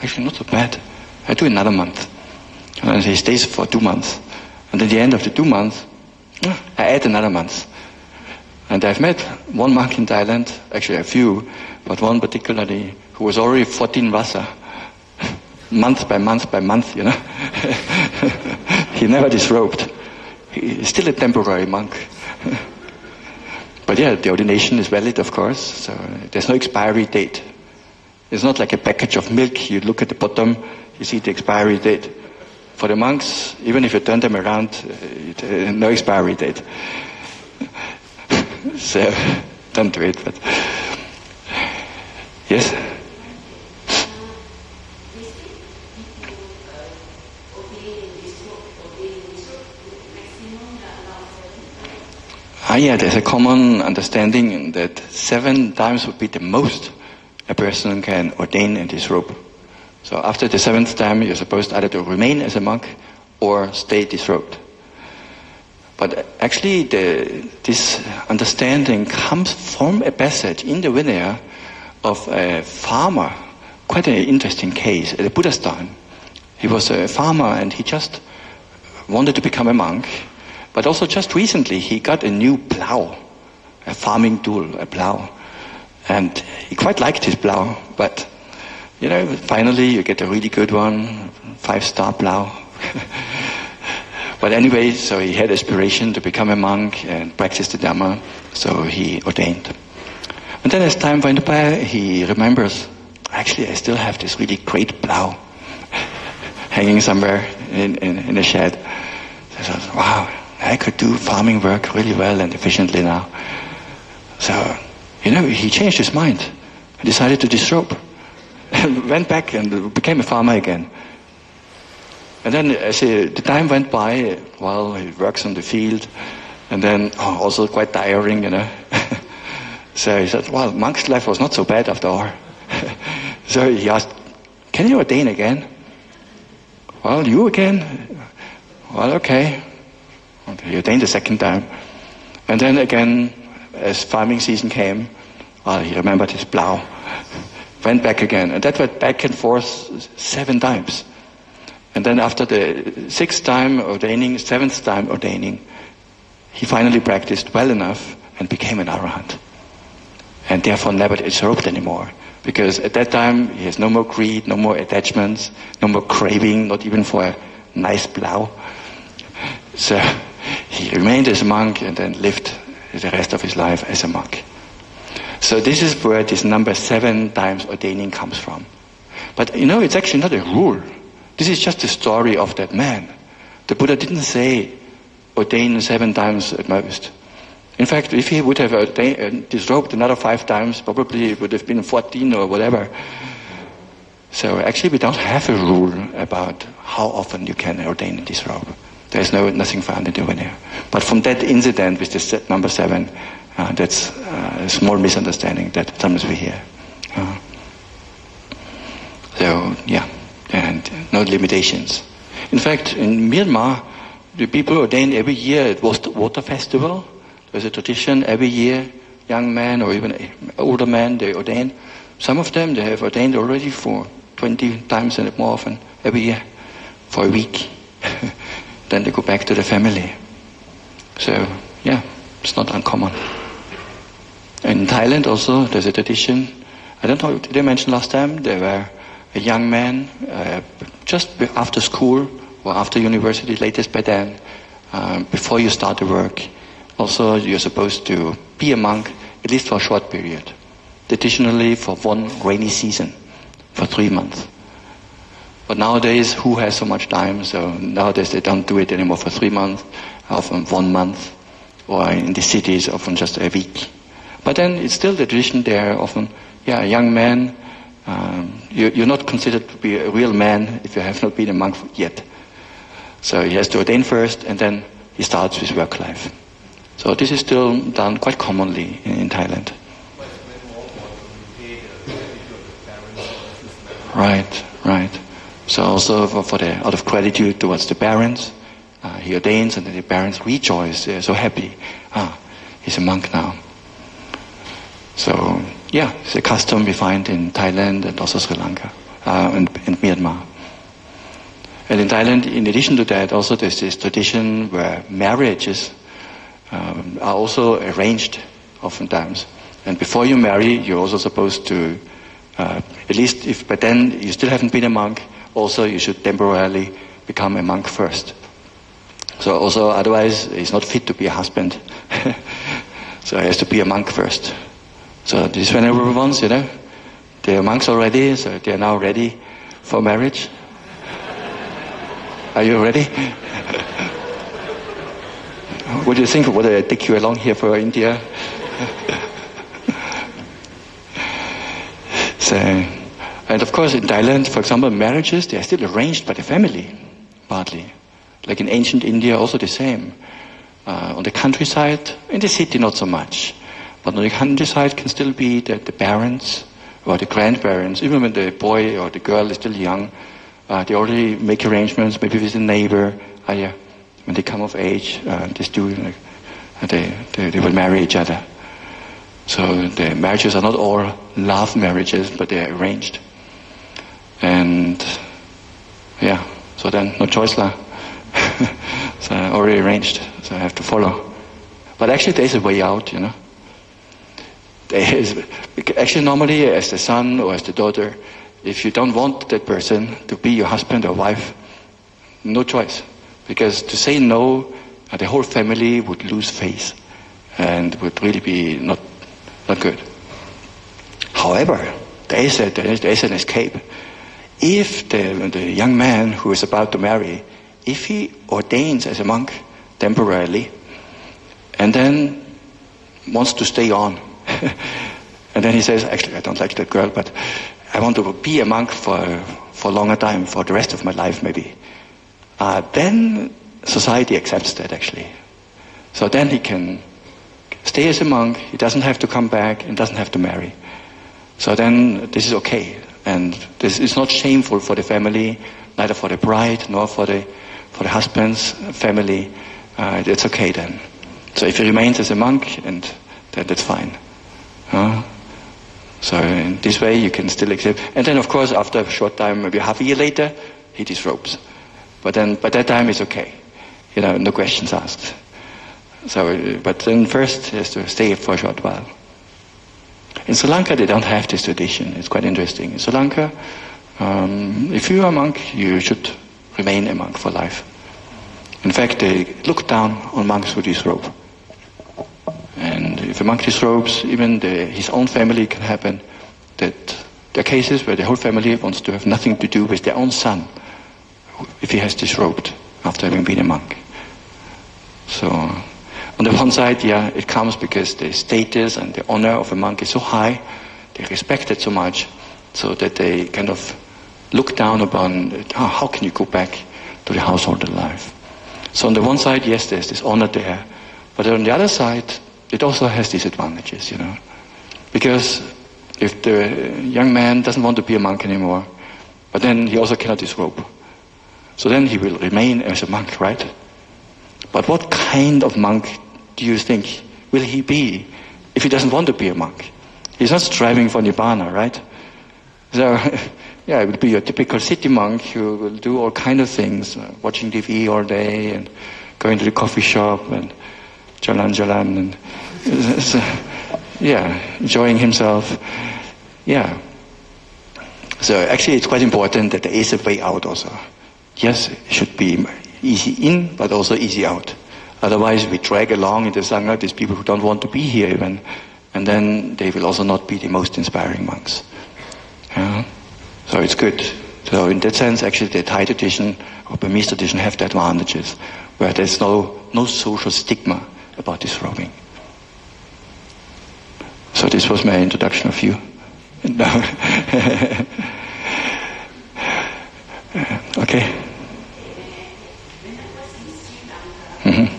actually not so bad. I do another month. And he stays for 2 months. And at the end of the 2 months, I add another month. And I've met one monk in Thailand, actually a few, but one particularly who was already 14 vasa, month by month by month, you know. He never disrobed. He's still a temporary monk. But yeah, the ordination is valid, of course, so there's no expiry date. It's not like a package of milk, you look at the bottom, you see the expiry date. For the monks, even if you turn them around, no expiry date. So, don't do it, but... Yes? Yeah, there's a common understanding that 7 times would be the most a person can ordain and disrobe. So after the 7th time, you're supposed either to remain as a monk or stay disrobed. But actually, this understanding comes from a passage in the Vinaya of a farmer, quite an interesting case, at the Buddha's time. He was a farmer and he just wanted to become a monk, but also just recently he got a new plow, a farming tool, a plow. And he quite liked his plow, but you know, finally you get a really good one, 5-star plow. But anyway, so he had aspiration to become a monk and practice the Dhamma, so he ordained. And then as time went by, he remembers, actually I still have this really great plow hanging somewhere in a shed. So I thought, wow, I could do farming work really well and efficiently now. So, you know, he changed his mind and decided to disrobe. And went back and became a farmer again. And then as the time went by, well, he works on the field, and then also quite tiring, you know. So he said, well, monk's life was not so bad after all. So he asked, can you ordain again? Well, you again? Well, okay. He ordained the 2nd time. And then again, as farming season came, well, he remembered his plow. Went back again, and that went back and forth 7 times. And then after the 6th time ordaining, 7th time ordaining, he finally practiced well enough and became an arahant. And therefore never disrobed anymore. Because at that time, he has no more greed, no more attachments, no more craving, not even for a nice plow. So he remained as a monk and then lived the rest of his life as a monk. So this is where this number 7 times ordaining comes from. But you know, it's actually not a rule. This is just the story of that man. The Buddha didn't say ordained 7 times at most. In fact, if he would have disrobed another 5 times, probably it would have been 14 or whatever. So actually we don't have a rule about how often you can ordain and disrobe. There's nothing found in the Vinaya. But from that incident with the number 7, that's a small misunderstanding that sometimes we hear. So, yeah, and no limitations. In fact, in Myanmar, the people ordain every year at water festival. There's a tradition every year, young men or even older men, they ordain. Some of them, they have ordained already for 20 times and more often every year for a week. Then they go back to the family. So, yeah, it's not uncommon. In Thailand also, there's a tradition. I don't know, did I mention last time? There were a young man, just after school or after university, latest by then, before you start the work. Also, you're supposed to be a monk, at least for a short period. Traditionally, for 1 rainy season, for 3 months. But nowadays, who has so much time? So nowadays, they don't do it anymore for 3 months, often 1 month, or in the cities, often just a week. But then it's still the tradition there, often, a young man, you're not considered to be a real man if you have not been a monk yet. So he has to ordain first, and then he starts his work life. So this is still done quite commonly in Thailand. Right. So also out of gratitude towards the parents, he ordains, and then the parents rejoice. They're so happy. He's a monk now. So, it's a custom we find in Thailand and also Sri Lanka and Myanmar. And in Thailand, in addition to that, also there's this tradition where marriages are also arranged oftentimes. And before you marry, you're also supposed to, at least if by then you still haven't been a monk, also you should temporarily become a monk first. So also otherwise he's not fit to be a husband. So he has to be a monk first. So this venerable ones, they are monks already, so they are now ready for marriage. Are you ready? What do you think? Would I take you along here for India? So, and of course in Thailand, for example, marriages, they are still arranged by the family, partly. Like in ancient India, also the same. On the countryside, in the city not so much. But on the countryside can still be the parents or the grandparents, even when the boy or the girl is still young, they already make arrangements, maybe with a neighbor. When they come of age, they will marry each other. So the marriages are not all love marriages, but they are arranged. And so then no choice lah. So already arranged, so I have to follow. But actually there is a way out, Actually, normally, as the son or as the daughter, if you don't want that person to be your husband or wife, no choice. Because to say no, the whole family would lose face and would really be not good. However, there is an escape. If the young man who is about to marry, if he ordains as a monk temporarily, and then wants to stay on, and then he says, actually, I don't like that girl, but I want to be a monk for a longer time, for the rest of my life maybe. Then society accepts that actually. So then he can stay as a monk, he doesn't have to come back and doesn't have to marry. So then this is okay. And this is not shameful for the family, neither for the bride nor for the husband's family. It's okay then. So if he remains as a monk, and then that's fine. So in this way you can still accept. And then of course after a short time, maybe half a year later, he disrobes. But then by that time it's okay. No questions asked. So, but then first he has to stay for a short while. In Sri Lanka they don't have this tradition. It's quite interesting. In Sri Lanka, if you are a monk, you should remain a monk for life. In fact, they look down on monks who disrobe. And if a monk disrobes, even his own family can happen that there are cases where the whole family wants to have nothing to do with their own son if he has disrobed after having been a monk. one side, it comes because the status and the honor of a monk is so high, they respect it so much, so that they kind of look down upon, how can you go back to the household life? So on the one side, yes, there's this honor there, but on the other side, it also has these advantages, Because if the young man doesn't want to be a monk anymore, but then he also cannot disrobe. So then he will remain as a monk, right? But what kind of monk do you think will he be if he doesn't want to be a monk? He's not striving for Nibbana, right? So, it will be your typical city monk who will do all kind of things, watching TV all day and going to the coffee shop and jalan-jalan and enjoying himself. So actually it's quite important that there is a way out also. Yes, it should be easy in, but also easy out. Otherwise we drag along in the Sangha these people who don't want to be here even, and then they will also not be the most inspiring monks. So it's good. So in that sense, actually the Thai tradition or Burmese tradition have the advantages, where there's no social stigma about disrobing. So this was my introduction of you. Okay. Mm-hmm.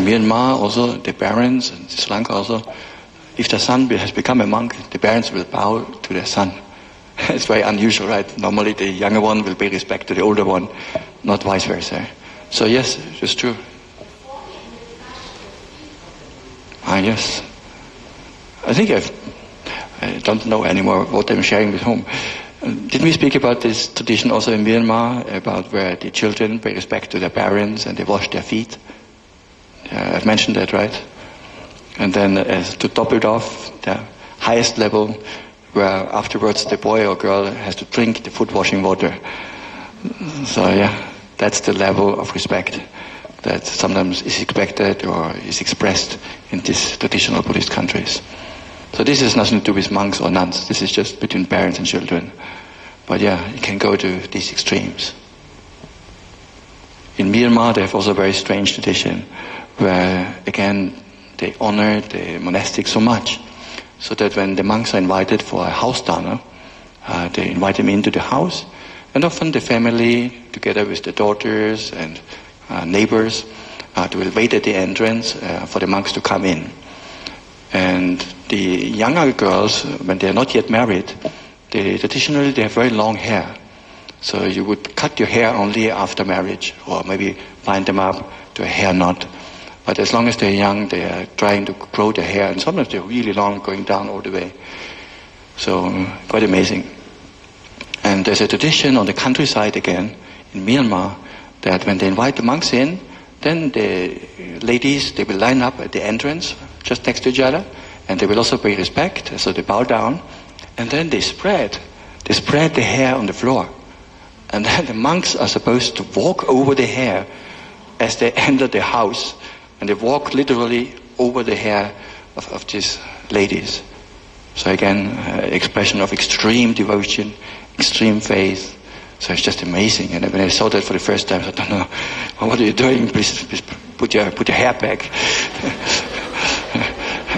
Myanmar also, the parents, and Sri Lanka also, if the son has become a monk, the parents will bow to their son. It's very unusual, right? Normally the younger one will pay respect to the older one, not vice versa. So yes, it's true. Yes. I think I don't know anymore what I'm sharing with whom. Didn't we speak about this tradition also in Myanmar, about where the children pay respect to their parents and they wash their feet? I've mentioned that, right? And then to top it off, the highest level, where afterwards the boy or girl has to drink the foot washing water. So that's the level of respect that sometimes is expected or is expressed in these traditional Buddhist countries. So this has nothing to do with monks or nuns. This is just between parents and children. But you can go to these extremes. In Myanmar, they have also a very strange tradition where, again, they honor the monastics so much, so that when the monks are invited for a house dana, they invite them into the house, and often the family, together with the daughters and neighbors, they will wait at the entrance for the monks to come in. And the younger girls, when they are not yet married, traditionally they have very long hair. So you would cut your hair only after marriage, or maybe bind them up to a hair knot. But as long as they're young, they are trying to grow their hair, and sometimes they're really long, going down all the way. So, quite amazing. And there's a tradition on the countryside again, in Myanmar, that when they invite the monks in, then the ladies, they will line up at the entrance, just next to each other, and they will also pay respect, so they bow down, and then they spread the hair on the floor. And then the monks are supposed to walk over the hair as they enter the house, and they walk literally over the hair of these ladies. So again, expression of extreme devotion, extreme faith. So it's just amazing. And when I saw that for the first time, I thought, no, what are you doing? Please put your hair back.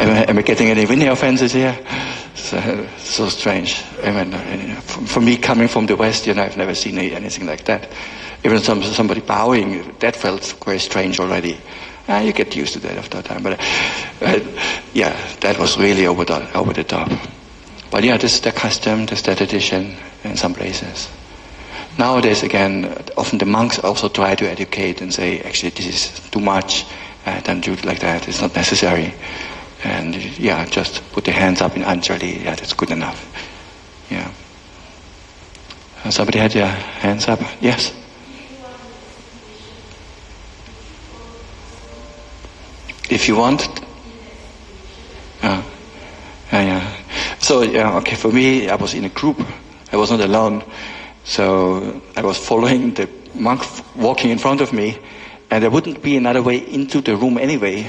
Am I getting any Vinaya offenses here? So strange. I mean, for me, coming from the West, I've never seen anything like that. Even somebody bowing, that felt very strange already. You get used to that after a time. But that was really over the top. But this is the custom, this is the tradition in some places. Nowadays, again, often the monks also try to educate and say, actually, this is too much. Don't do it like that. It's not necessary. And just put the hands up in Anjali. That's good enough. Somebody had their hands up? Yes? If you want. So, okay, for me, I was in a group. I was not alone. So I was following the monk walking in front of me, and there wouldn't be another way into the room anyway.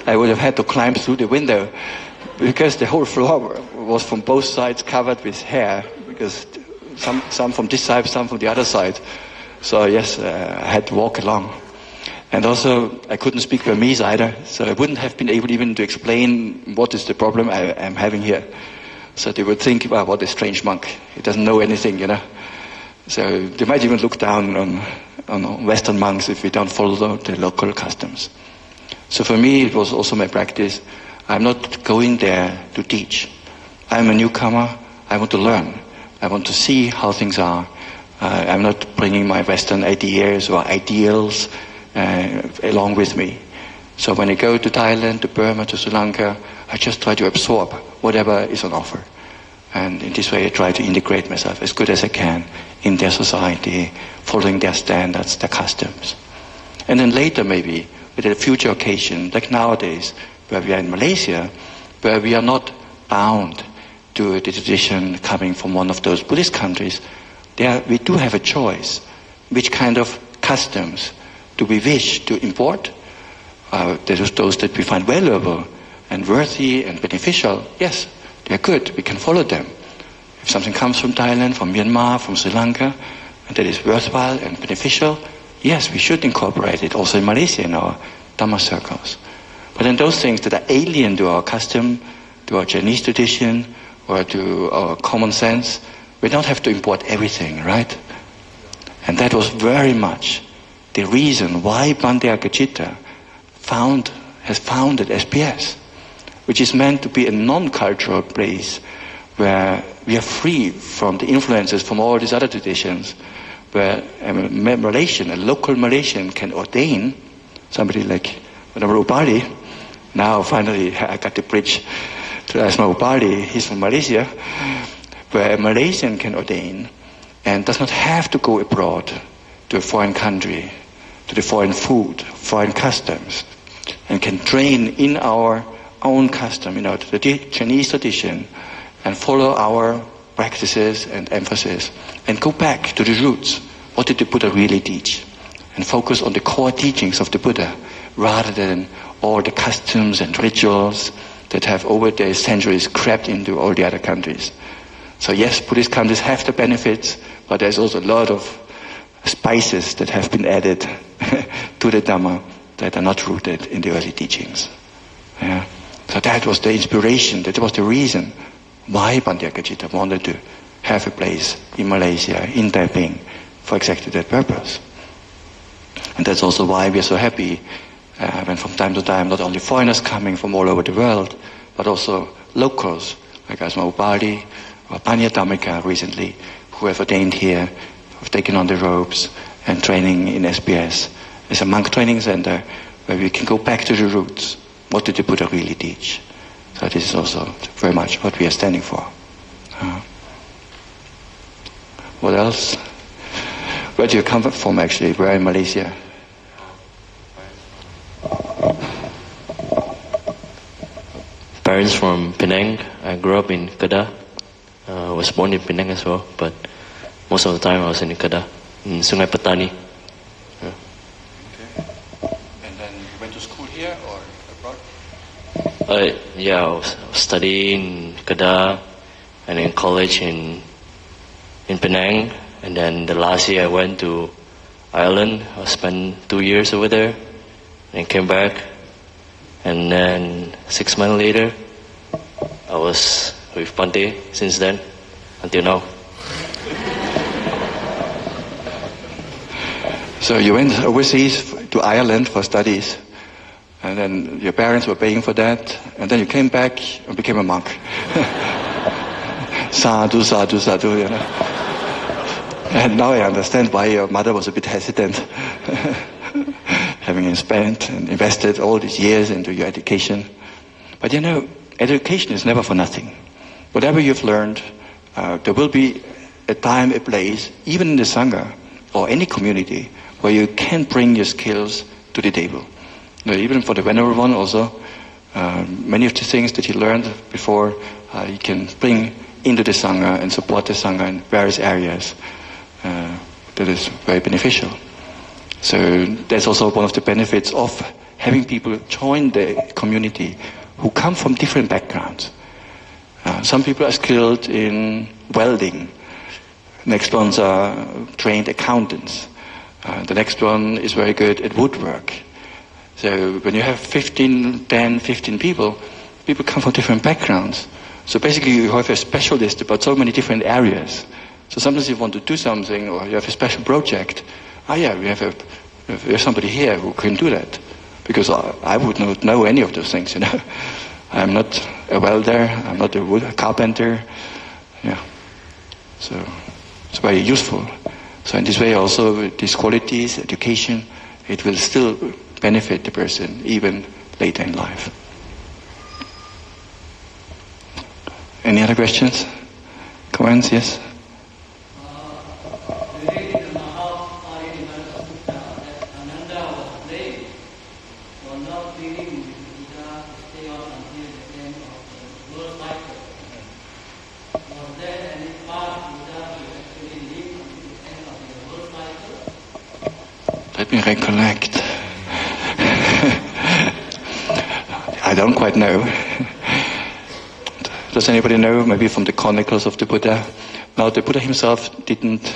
I would have had to climb through the window, because the whole floor was from both sides covered with hair, because some from this side, some from the other side. So yes, I had to walk along. And also, I couldn't speak Burmese either, so I wouldn't have been able even to explain what is the problem I'm having here. So they would think, well, what a strange monk. He doesn't know anything, you know. So they might even look down on Western monks if we don't follow the local customs. So for me, it was also my practice. I'm not going there to teach. I'm a newcomer. I want to learn. I want to see how things are. I'm not bringing my Western ideas or ideals along with me. So when I go to Thailand, to Burma, to Sri Lanka, I just try to absorb whatever is on offer. And in this way I try to integrate myself as good as I can in their society, following their standards, their customs. And then later maybe, with a future occasion, like nowadays, where we are in Malaysia, where we are not bound to the tradition coming from one of those Buddhist countries, there we do have a choice. Which kind of customs do we wish to import? There's those that we find valuable and worthy and beneficial. Yes, they're good. We can follow them. If something comes from Thailand, from Myanmar, from Sri Lanka, and that is worthwhile and beneficial, yes, we should incorporate it also in Malaysia in our Dhamma circles. But then those things that are alien to our custom, to our Chinese tradition, or to our common sense, we don't have to import everything, right? And that was very much the reason why Bhante Akachita has founded SPS, which is meant to be a non-cultural place where we are free from the influences from all these other traditions, where a local Malaysian can ordain somebody like Madam Upali. Now finally I got the bridge to Asma Upali, he's from Malaysia, where a Malaysian can ordain and does not have to go abroad to a foreign country, to the foreign food, foreign customs, and can train in our own custom, the Chinese tradition, and follow our practices and emphasis, and go back to the roots. What did the Buddha really teach? And focus on the core teachings of the Buddha, rather than all the customs and rituals that have over the centuries crept into all the other countries. So yes, Buddhist countries have the benefits, but there's also a lot of spices that have been added to the Dhamma that are not rooted in the early teachings. Yeah. So that was the inspiration, that was the reason why Bhante Akachita wanted to have a place in Malaysia, in Taiping, for exactly that purpose. And that's also why we are so happy when from time to time not only foreigners coming from all over the world, but also locals like Asma Upali or Ariyadhammika recently, who have ordained here, who have taken on the robes and training in SPS as a monk training center where we can go back to the roots. What did the Buddha really teach? So this is also very much what we are standing for. What else? Where do you come from actually? Where in Malaysia? Parents from Penang. I grew up in Kedah. I was born in Penang as well, but most of the time I was in Kedah, in Sungai Petani. Okay. And then you went to school here or abroad? I was studying in Kedah and in college in Penang. And then the last year I went to Ireland. I spent 2 years over there and came back. And then 6 months later, I was with Bhante since then, until now. So you went overseas to Ireland for studies, and then your parents were paying for that, and then you came back and became a monk. Sadhu, sadhu, sadhu, you know. And now I understand why your mother was a bit hesitant, having spent and invested all these years into your education. But education is never for nothing. Whatever you've learned, there will be a time, a place, even in the Sangha or any community, where you can bring your skills to the table. Even for the Venerable One also, many of the things that he learned before, you can bring into the Sangha and support the Sangha in various areas. That is very beneficial. So that's also one of the benefits of having people join the community who come from different backgrounds. Some people are skilled in welding. Next ones are trained accountants. The next one is very good at woodwork. So when you have 15 people, people come from different backgrounds. So basically you have a specialist about so many different areas. So sometimes you want to do something or you have a special project. We have somebody here who can do that. Because I would not know any of those things, I'm not a welder, I'm not a carpenter. So it's very useful. So in this way also, with these qualities, education, it will still benefit the person even later in life. Any other questions? Comments? Yes? Let me recollect. I don't quite know. Does anybody know? Maybe from the Chronicles of the Buddha. Now, the Buddha himself didn't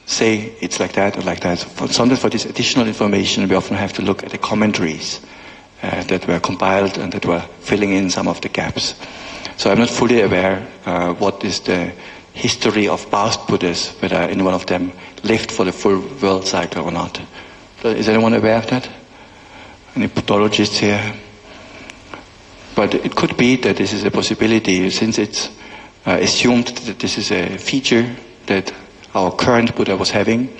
say it's like that or like that. Sometimes for this additional information, we often have to look at the commentaries that were compiled and that were filling in some of the gaps. So I'm not fully aware what is the history of past Buddhas, whether any one of them lived for the full world cycle or not. Is anyone aware of that? Any Buddhologists here? But it could be that this is a possibility, since it's assumed that this is a feature that our current Buddha was having,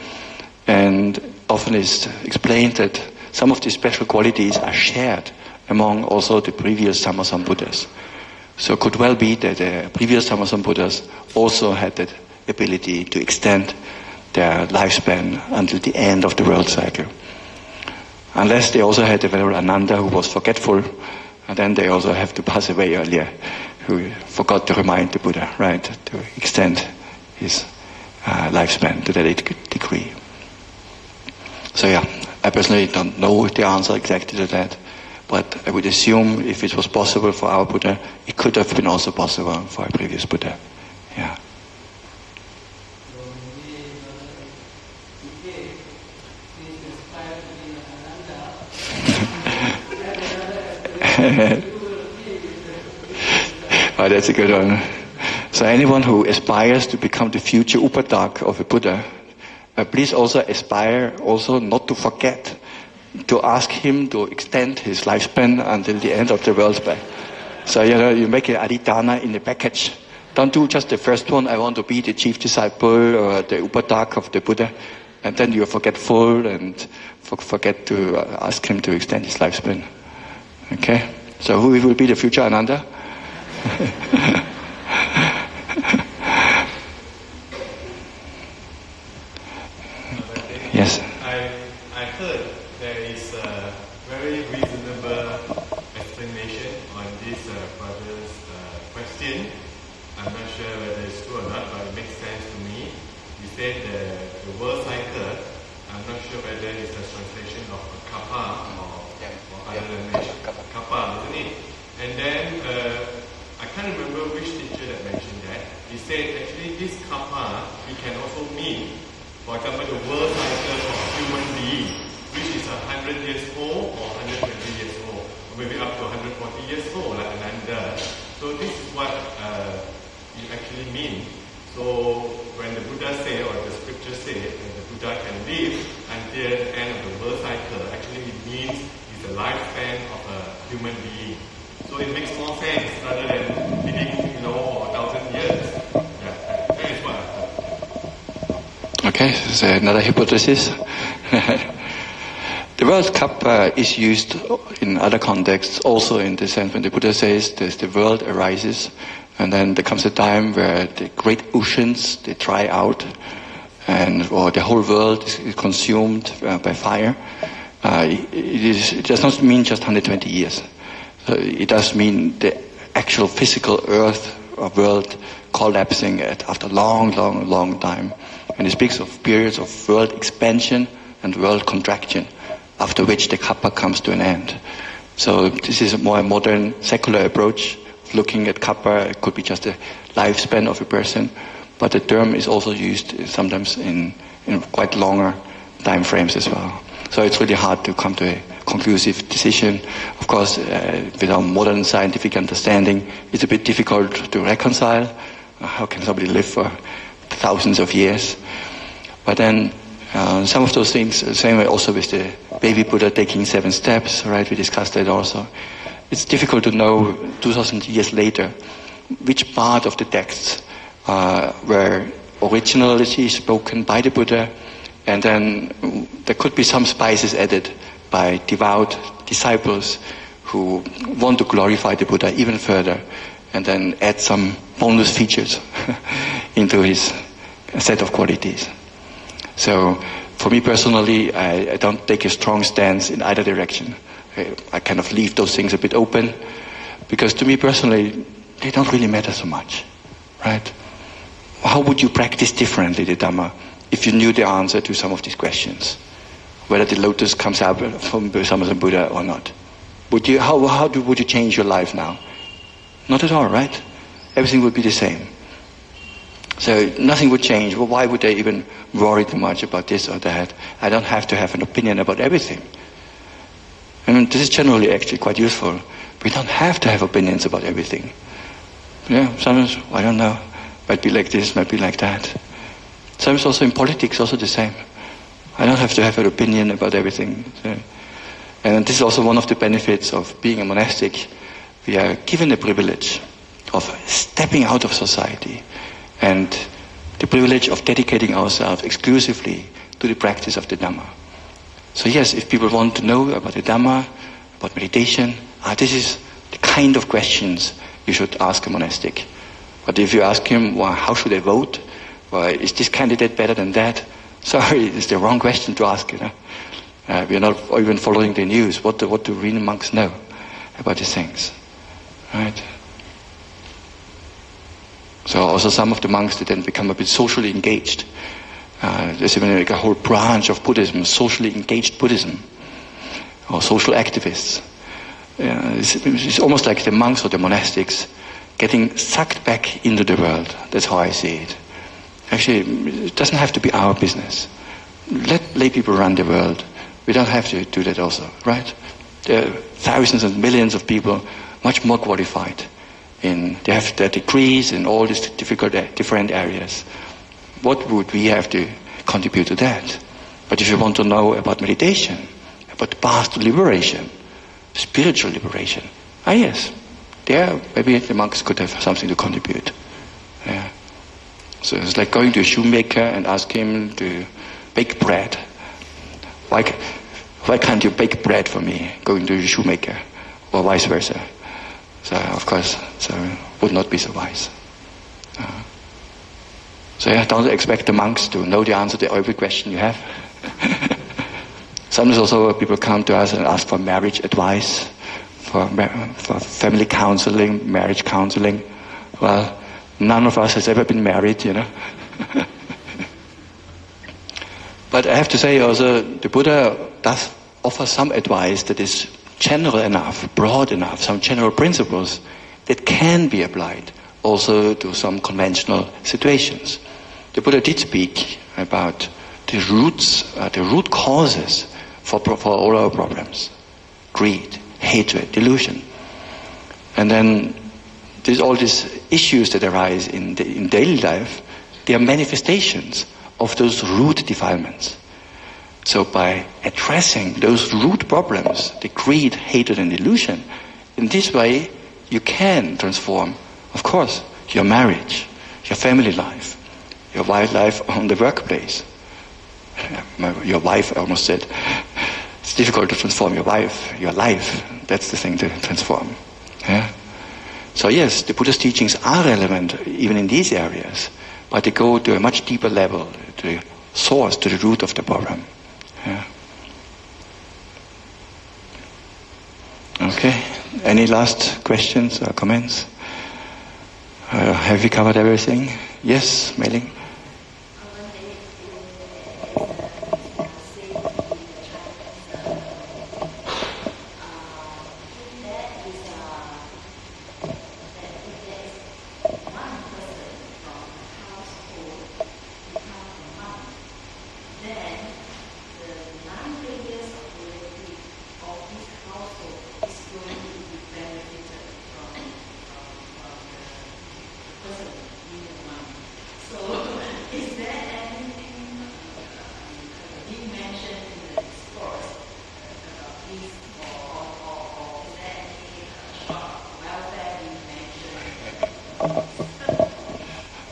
and often is explained that some of these special qualities are shared among also the previous Dhamma Buddhas. So it could well be that the previous Dhamma Buddhas also had that ability to extend their lifespan until the end of the world cycle. Unless they also had the Venerable Ananda who was forgetful, and then they also have to pass away earlier, who forgot to remind the Buddha, right, to extend his lifespan to that degree. So I personally don't know the answer exactly to that, but I would assume if it was possible for our Buddha, it could have been also possible for a previous Buddha. Yeah. Oh, that's a good one. So anyone who aspires to become the future Upadak of a Buddha, please also aspire also not to forget to ask him to extend his lifespan until the end of the world span. So you make an adhitthana in the package. Don't do just the first one, I want to be the chief disciple or the Upadak of the Buddha, and then you're forgetful and forget to ask him to extend his lifespan. Okay? So who will be the future Ananda? Yes? I heard there is a very reasonable explanation on this brother's question. I'm not sure whether it's true or not, but it makes sense to me. He said the world cycle, I'm not sure whether it's a translation of kappa or other language. Kappa, isn't it? And then I can't remember which teacher that mentioned that. He said actually this kappa we can also mean, for example, the world cycle of a human being, which is 100 years old or 120 years old, or maybe up to 140 years old, like Ananda. So this is what it actually means. So when the Buddha said, or the scripture said, that the Buddha can live until the end of the world cycle, actually it means it's the lifespan of a human being. So it makes more sense rather than living, for 1,000 years. Yeah, that is what I thought. Okay, so another hypothesis. The World Cup is used in other contexts, also in the sense when the Buddha says that the world arises, and then there comes a time where the great oceans, they dry out, or the whole world is consumed by fire. It does not mean just 120 years. It does mean the actual physical earth or world collapsing after a long time. And he speaks of periods of world expansion and world contraction, after which the kappa comes to an end. So this is a more modern secular approach of looking at kappa. It could be just a lifespan of a person, but the term is also used sometimes in quite longer time frames as well. So it's really hard to come to a conclusive decision. Of course, with our modern scientific understanding, it's a bit difficult to reconcile. How can somebody live for thousands of years? But then some of those things, same way also with the baby Buddha taking 7 steps, right? We discussed that also. It's difficult to know 2,000 years later which part of the texts were originally spoken by the Buddha, and then there could be some spices added by devout disciples who want to glorify the Buddha even further, and then add some bonus features into his set of qualities. So for me personally, I don't take a strong stance in either direction. I kind of leave those things a bit open, because to me personally, they don't really matter so much, right? How would you practice differently the Dhamma if you knew the answer to some of these questions? Whether the lotus comes out from Samasa Buddha or not. Would you change your life now? Not at all, right? Everything would be the same. So nothing would change. Well, why would they even worry too much about this or that? I don't have to have an opinion about everything. I mean, this is generally actually quite useful. We don't have to have opinions about everything. Yeah, sometimes, I don't know, might be like this, might be like that. Sometimes also in politics, also the same. I don't have to have an opinion about everything. So, and this is also one of the benefits of being a monastic. We are given the privilege of stepping out of society and the privilege of dedicating ourselves exclusively to the practice of the Dhamma. So yes, if people want to know about the Dhamma, about meditation, this is the kind of questions you should ask a monastic. But if you ask him, well, how should I vote? Well, is this candidate better than that? Sorry, it's the wrong question to ask, you know. We are not even following the news. What do real monks know about these things? Right? So also some of the monks, they then become a bit socially engaged. There's even like a whole branch of Buddhism, socially engaged Buddhism, or social activists. It's almost like the monks or the monastics getting sucked back into the world. That's how I see it. Actually, it doesn't have to be our business. Let lay people run the world. We don't have to do that also, right? There are thousands and millions of people much more qualified. They have their degrees in all these different areas. What would we have to contribute to that? But if you want to know about meditation, about the path to liberation, spiritual liberation, yes, there maybe the monks could have something to contribute. Yeah. So it's like going to a shoemaker and ask him to bake bread. Why can't you bake bread for me, going to a shoemaker, or vice versa? So of course, would not be so wise. So yeah, don't expect the monks to know the answer to every question you have. Sometimes also people come to us and ask for marriage advice, for family counseling, marriage counseling. Well, none of us has ever been married, you know. But I have to say also, the Buddha does offer some advice that is general enough, broad enough, some general principles that can be applied also to some conventional situations. The Buddha did speak about the roots, the root causes for all our problems. Greed, hatred, delusion. And then there's all these issues that arise in daily life. They are manifestations of those root defilements. So by addressing those root problems, the greed, hatred and delusion, in this way you can transform, of course, your marriage, your family life, your life on the workplace. Your wife, I almost said. It's difficult to transform your life. That's the thing to transform. Yeah? So yes, the Buddha's teachings are relevant even in these areas, but they go to a much deeper level, to the source, to the root of the problem. Yeah. Okay. Any last questions or comments? Have we covered everything? Yes, Mei Ling?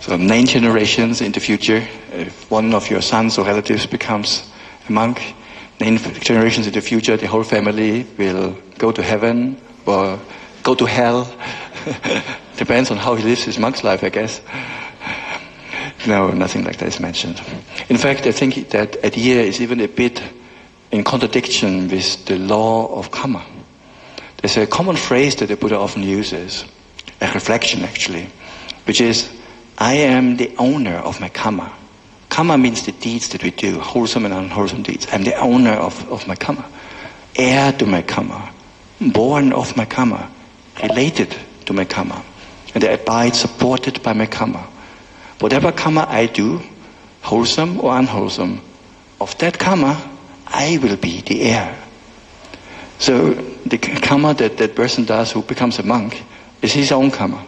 So 9 generations in the future, if one of your sons or relatives becomes a monk, 9 generations in the future, the whole family will go to heaven or go to hell. Depends on how he lives his monk's life, I guess. No, nothing like that is mentioned. In fact, I think that idea is even a bit in contradiction with the law of karma. There's a common phrase that the Buddha often uses, a reflection actually, which is, I am the owner of my karma. Karma means the deeds that we do, wholesome and unwholesome deeds. I'm the owner of my karma, heir to my karma, born of my karma, related to my karma, and I abide supported by my karma. Whatever karma I do, wholesome or unwholesome, of that karma, I will be the heir. So the karma that that person does who becomes a monk is his own karma.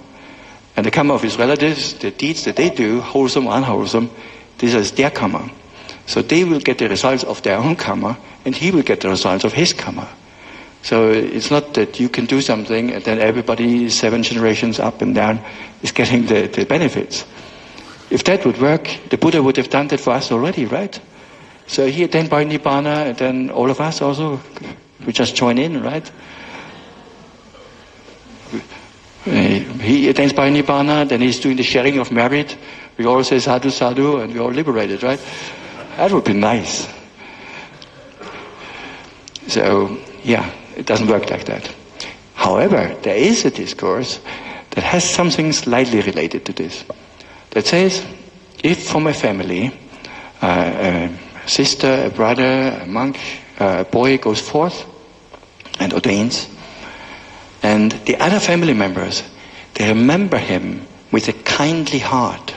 And the karma of his relatives, the deeds that they do, wholesome or unwholesome, this is their karma. So they will get the results of their own karma, and he will get the results of his karma. So it's not that you can do something and then everybody 7 generations up and down is getting the benefits. If that would work, the Buddha would have done that for us already, right? So he attained Nibbana, and then all of us also, we just join in, right? He attains Nibbana, then he's doing the sharing of merit. We all say sadhu, sadhu, and we're all liberated, right? That would be nice. So, yeah, it doesn't work like that. However, there is a discourse that has something slightly related to this. That says, if from a family, a sister, a brother, a monk, a boy goes forth and ordains, and the other family members, they remember him with a kindly heart.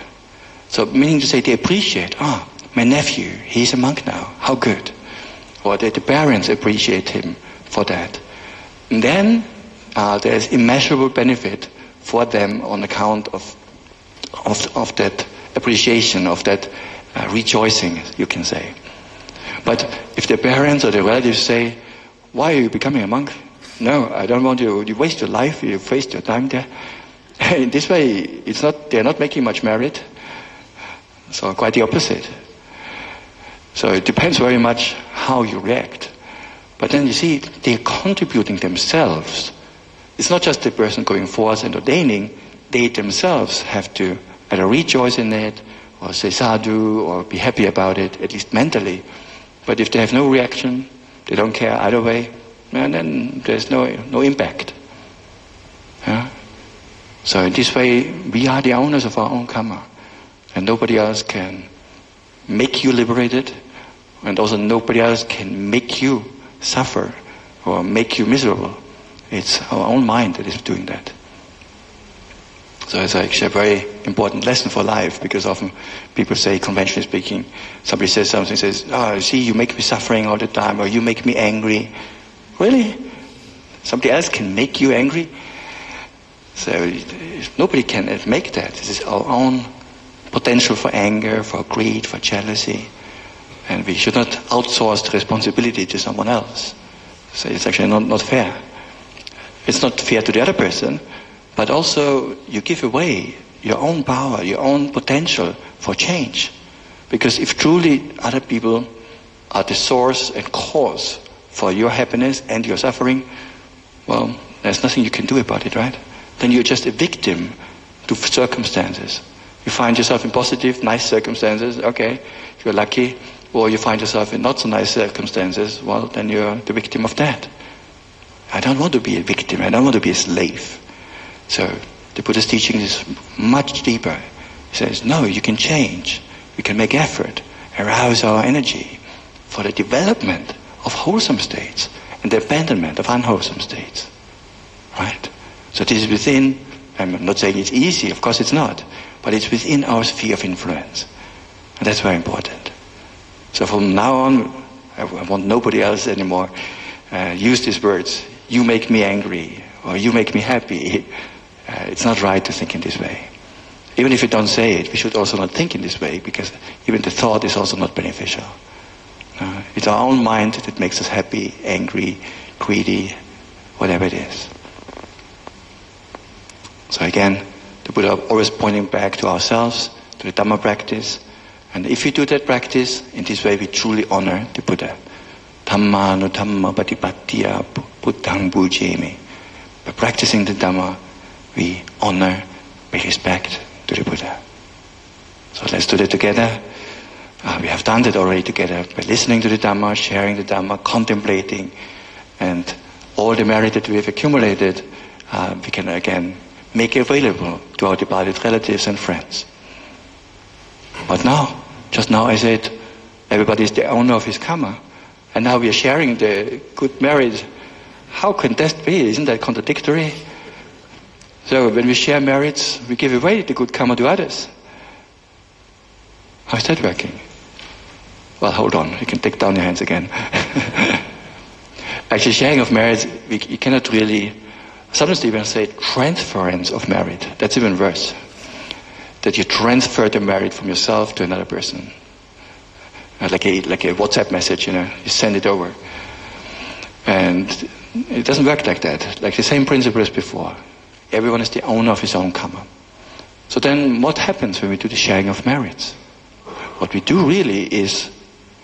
So meaning to say they appreciate, my nephew, he's a monk now, how good. Or that the parents appreciate him for that. And then there's immeasurable benefit for them on account of that appreciation, of that rejoicing, you can say. But if the parents or the relatives say, why are you becoming a monk? No, I don't want you. You waste your life. You waste your time there. In this way, they're not making much merit. So quite the opposite. So it depends very much how you react. But then you see, they're contributing themselves. It's not just the person going forth and ordaining. They themselves have to either rejoice in it, or say sadhu, or be happy about it, at least mentally. But if they have no reaction, they don't care either way, and then there's no impact. Yeah? So in this way, we are the owners of our own karma. And nobody else can make you liberated, and also nobody else can make you suffer or make you miserable. It's our own mind that is doing that. So it's actually a very important lesson for life, because often people say, conventionally speaking, somebody says something, says, see, you make me suffering all the time, or you make me angry. Really? Somebody else can make you angry? So nobody can make that. This is our own potential for anger, for greed, for jealousy. And we should not outsource the responsibility to someone else. So it's actually not fair. It's not fair to the other person, but also you give away your own power, your own potential for change. Because if truly other people are the source and cause for your happiness and your suffering, well, there's nothing you can do about it, right? Then you're just a victim to circumstances. You find yourself in positive, nice circumstances, okay, you're lucky. Or you find yourself in not so nice circumstances, well, then you're the victim of that. I don't want to be a victim. I don't want to be a slave. So The Buddha's teaching is much deeper. He says, no, you can change. We can make effort, arouse our energy for the development of wholesome states and the abandonment of unwholesome states. Right? So this is within, I'm not saying it's easy, of course it's not, but it's within our sphere of influence. And that's very important. So from now on, I want nobody else anymore use these words, you make me angry, or you make me happy. It's not right to think in this way. Even if you don't say it, we should also not think in this way, because even the thought is also not beneficial. It's our own mind that makes us happy, angry, greedy, whatever it is. So again, the Buddha always pointing back to ourselves, to the Dhamma practice. And if we do that practice, in this way we truly honor the Buddha. Dhamma no Dhamma patipattiya buddhang bujemi. By practicing the Dhamma, we honor, pay respect to the Buddha. So let's do that together. We have done that already together by listening to the Dhamma, sharing the Dhamma, contemplating, and all the merit that we have accumulated, we can again make available to our departed relatives and friends. But now, just now I said, everybody is the owner of his karma, and now we are sharing the good merit. How can that be? Isn't that contradictory? So when we share merits, we give away the good karma to others. How is that working? Well, hold on. You can take down your hands again. Actually, sharing of merits, you cannot really... Sometimes they even say transference of merit. That's even worse. That you transfer the merit from yourself to another person. Like a WhatsApp message, you send it over. And it doesn't work like that. Like the same principle as before. Everyone is the owner of his own karma. So then what happens when we do the sharing of merits? What we do really is,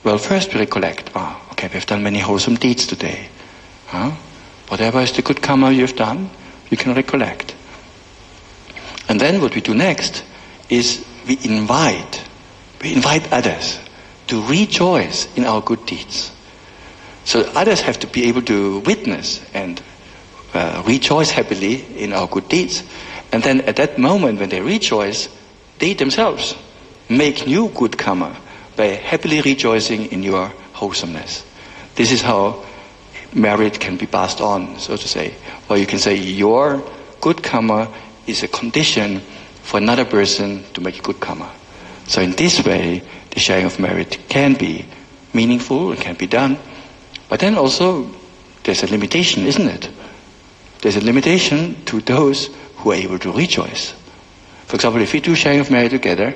well, first we recollect, okay, we've done many wholesome deeds today. Whatever is the good karma you've done, you can recollect. And then what we do next is we invite others to rejoice in our good deeds. So others have to be able to witness and rejoice happily in our good deeds. And then at that moment when they rejoice, they themselves make new good karma by happily rejoicing in your wholesomeness. This is how merit can be passed on, so to say. Or you can say your good karma is a condition for another person to make good karma. So in this way, the sharing of merit can be meaningful, it can be done. But then also, there's a limitation, isn't it? There's a limitation to those who are able to rejoice. For example, if we do sharing of merit together,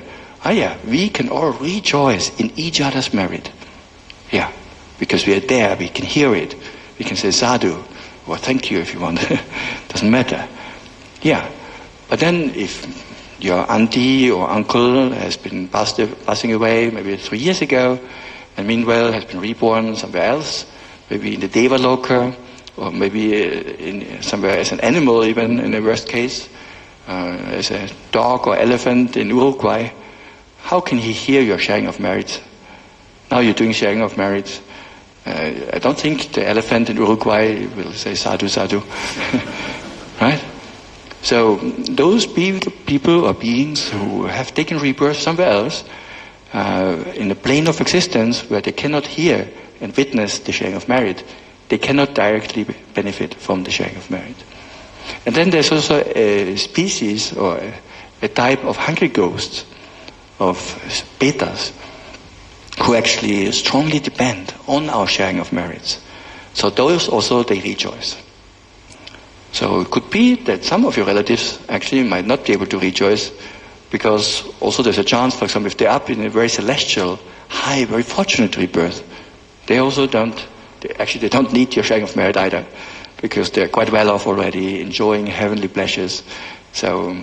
we can all rejoice in each other's merit. Yeah, because we are there, we can hear it. We can say sadhu, or thank you if you want. Doesn't matter. Yeah, but then if your auntie or uncle has been passing away maybe 3 years ago, and meanwhile has been reborn somewhere else, maybe in the Deva Loka, or maybe somewhere as an animal even in the worst case, as a dog or elephant in Uruguay, how can he hear your sharing of merits? Now you're doing sharing of merits. I don't think the elephant in Uruguay will say sadhu, sadhu. Right? So those people or beings who have taken rebirth somewhere else, in the plane of existence where they cannot hear and witness the sharing of merit, they cannot directly benefit from the sharing of merit. And then there's also a species or a type of hungry ghosts, of betas, who actually strongly depend on our sharing of merits. So those also, they rejoice. So it could be that some of your relatives actually might not be able to rejoice, because also there's a chance, for example, if they're up in a very celestial, high, very fortunate rebirth, they also don't need your sharing of merit either, because they're quite well off already, enjoying heavenly pleasures. So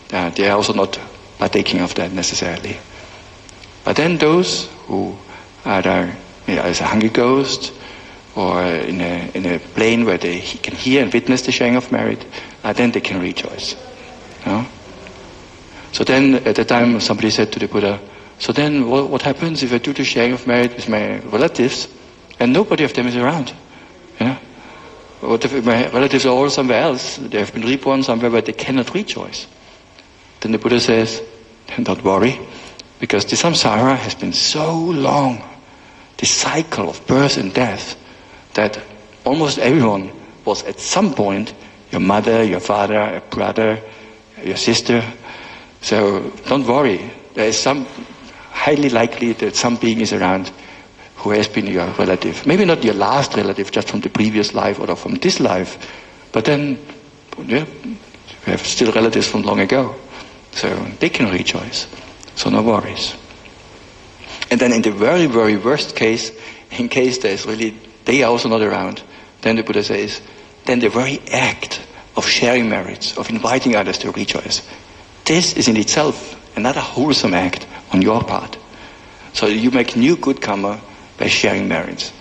they're also not partaking of that necessarily. But then those who either as a hungry ghost or in a plane where they can hear and witness the sharing of merit, then they can rejoice. So then at the time somebody said to the Buddha, so then what happens if I do the sharing of merit with my relatives and nobody of them is around? what if my relatives are all somewhere else? They have been reborn somewhere where they cannot rejoice. Then the Buddha says, then don't worry, because the samsara has been so long, the cycle of birth and death, that almost everyone was at some point your mother, your father, a brother, your sister. So don't worry. There is some highly likely that some being is around who has been your relative. Maybe not your last relative, just from the previous life or from this life, but then you have still relatives from long ago. So they can rejoice. So no worries. And then in the very, very worst case, in case there's really, they are also not around, then the Buddha says, then the very act of sharing merits, of inviting others to rejoice, this is in itself another wholesome act on your part. So you make new good karma by sharing merits.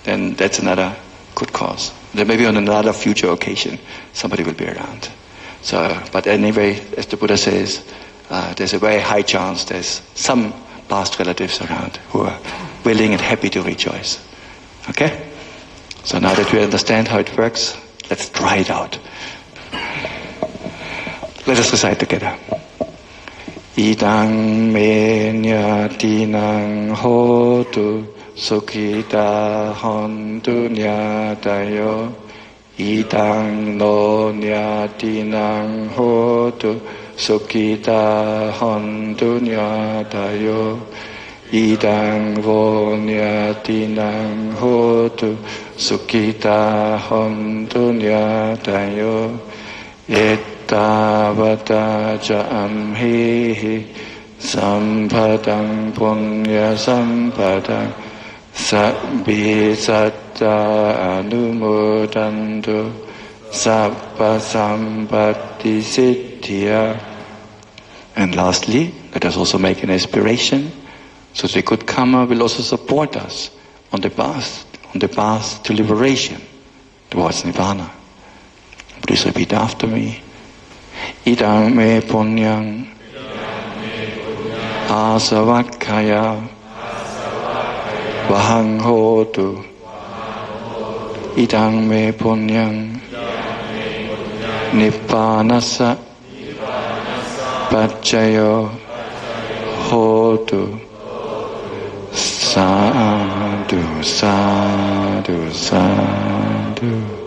Then that's another good cause. Then maybe on another future occasion, somebody will be around. So, but anyway, as the Buddha says, there's a very high chance there's some past relatives around who are willing and happy to rejoice. Okay? So now that we understand how it works, let's try it out. Let us recite together. Idang me nyatinang hotu sukhita hontu nyatayo. Idang no nyatinang hotu sukhita hontu nyatayo. Idang vo nyatinang hotu sukhita hontu nyatayo. Ettavata ca amhihi sampadang punya sampadang sabbi satta anumodantu sabba sampatti siddhya. And lastly, let us also make an aspiration so the good karma will also support us on the path to liberation towards nirvana. Please repeat after me. Idang me punyang asavakkaya vahang hotu. Idang me punyang nippanasa paccayo hotu. Sadhu, sadhu, sadhu.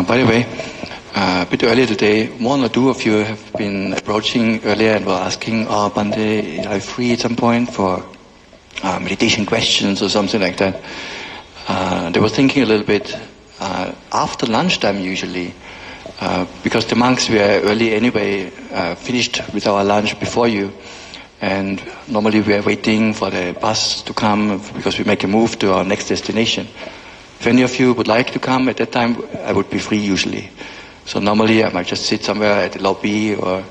By the way, a bit earlier today, one or two of you have been approaching earlier and were asking, Bhante, are you free at some point for meditation questions or something like that? They were thinking a little bit after lunchtime usually, because the monks were early anyway, finished with our lunch before you, and normally we are waiting for the bus to come because we make a move to our next destination. If any of you would like to come at that time, I would be free usually. So normally I might just sit somewhere at the lobby or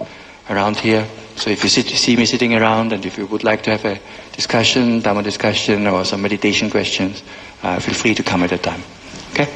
around here. So if you see me sitting around and if you would like to have a discussion, Dhamma discussion or some meditation questions, feel free to come at that time. Okay?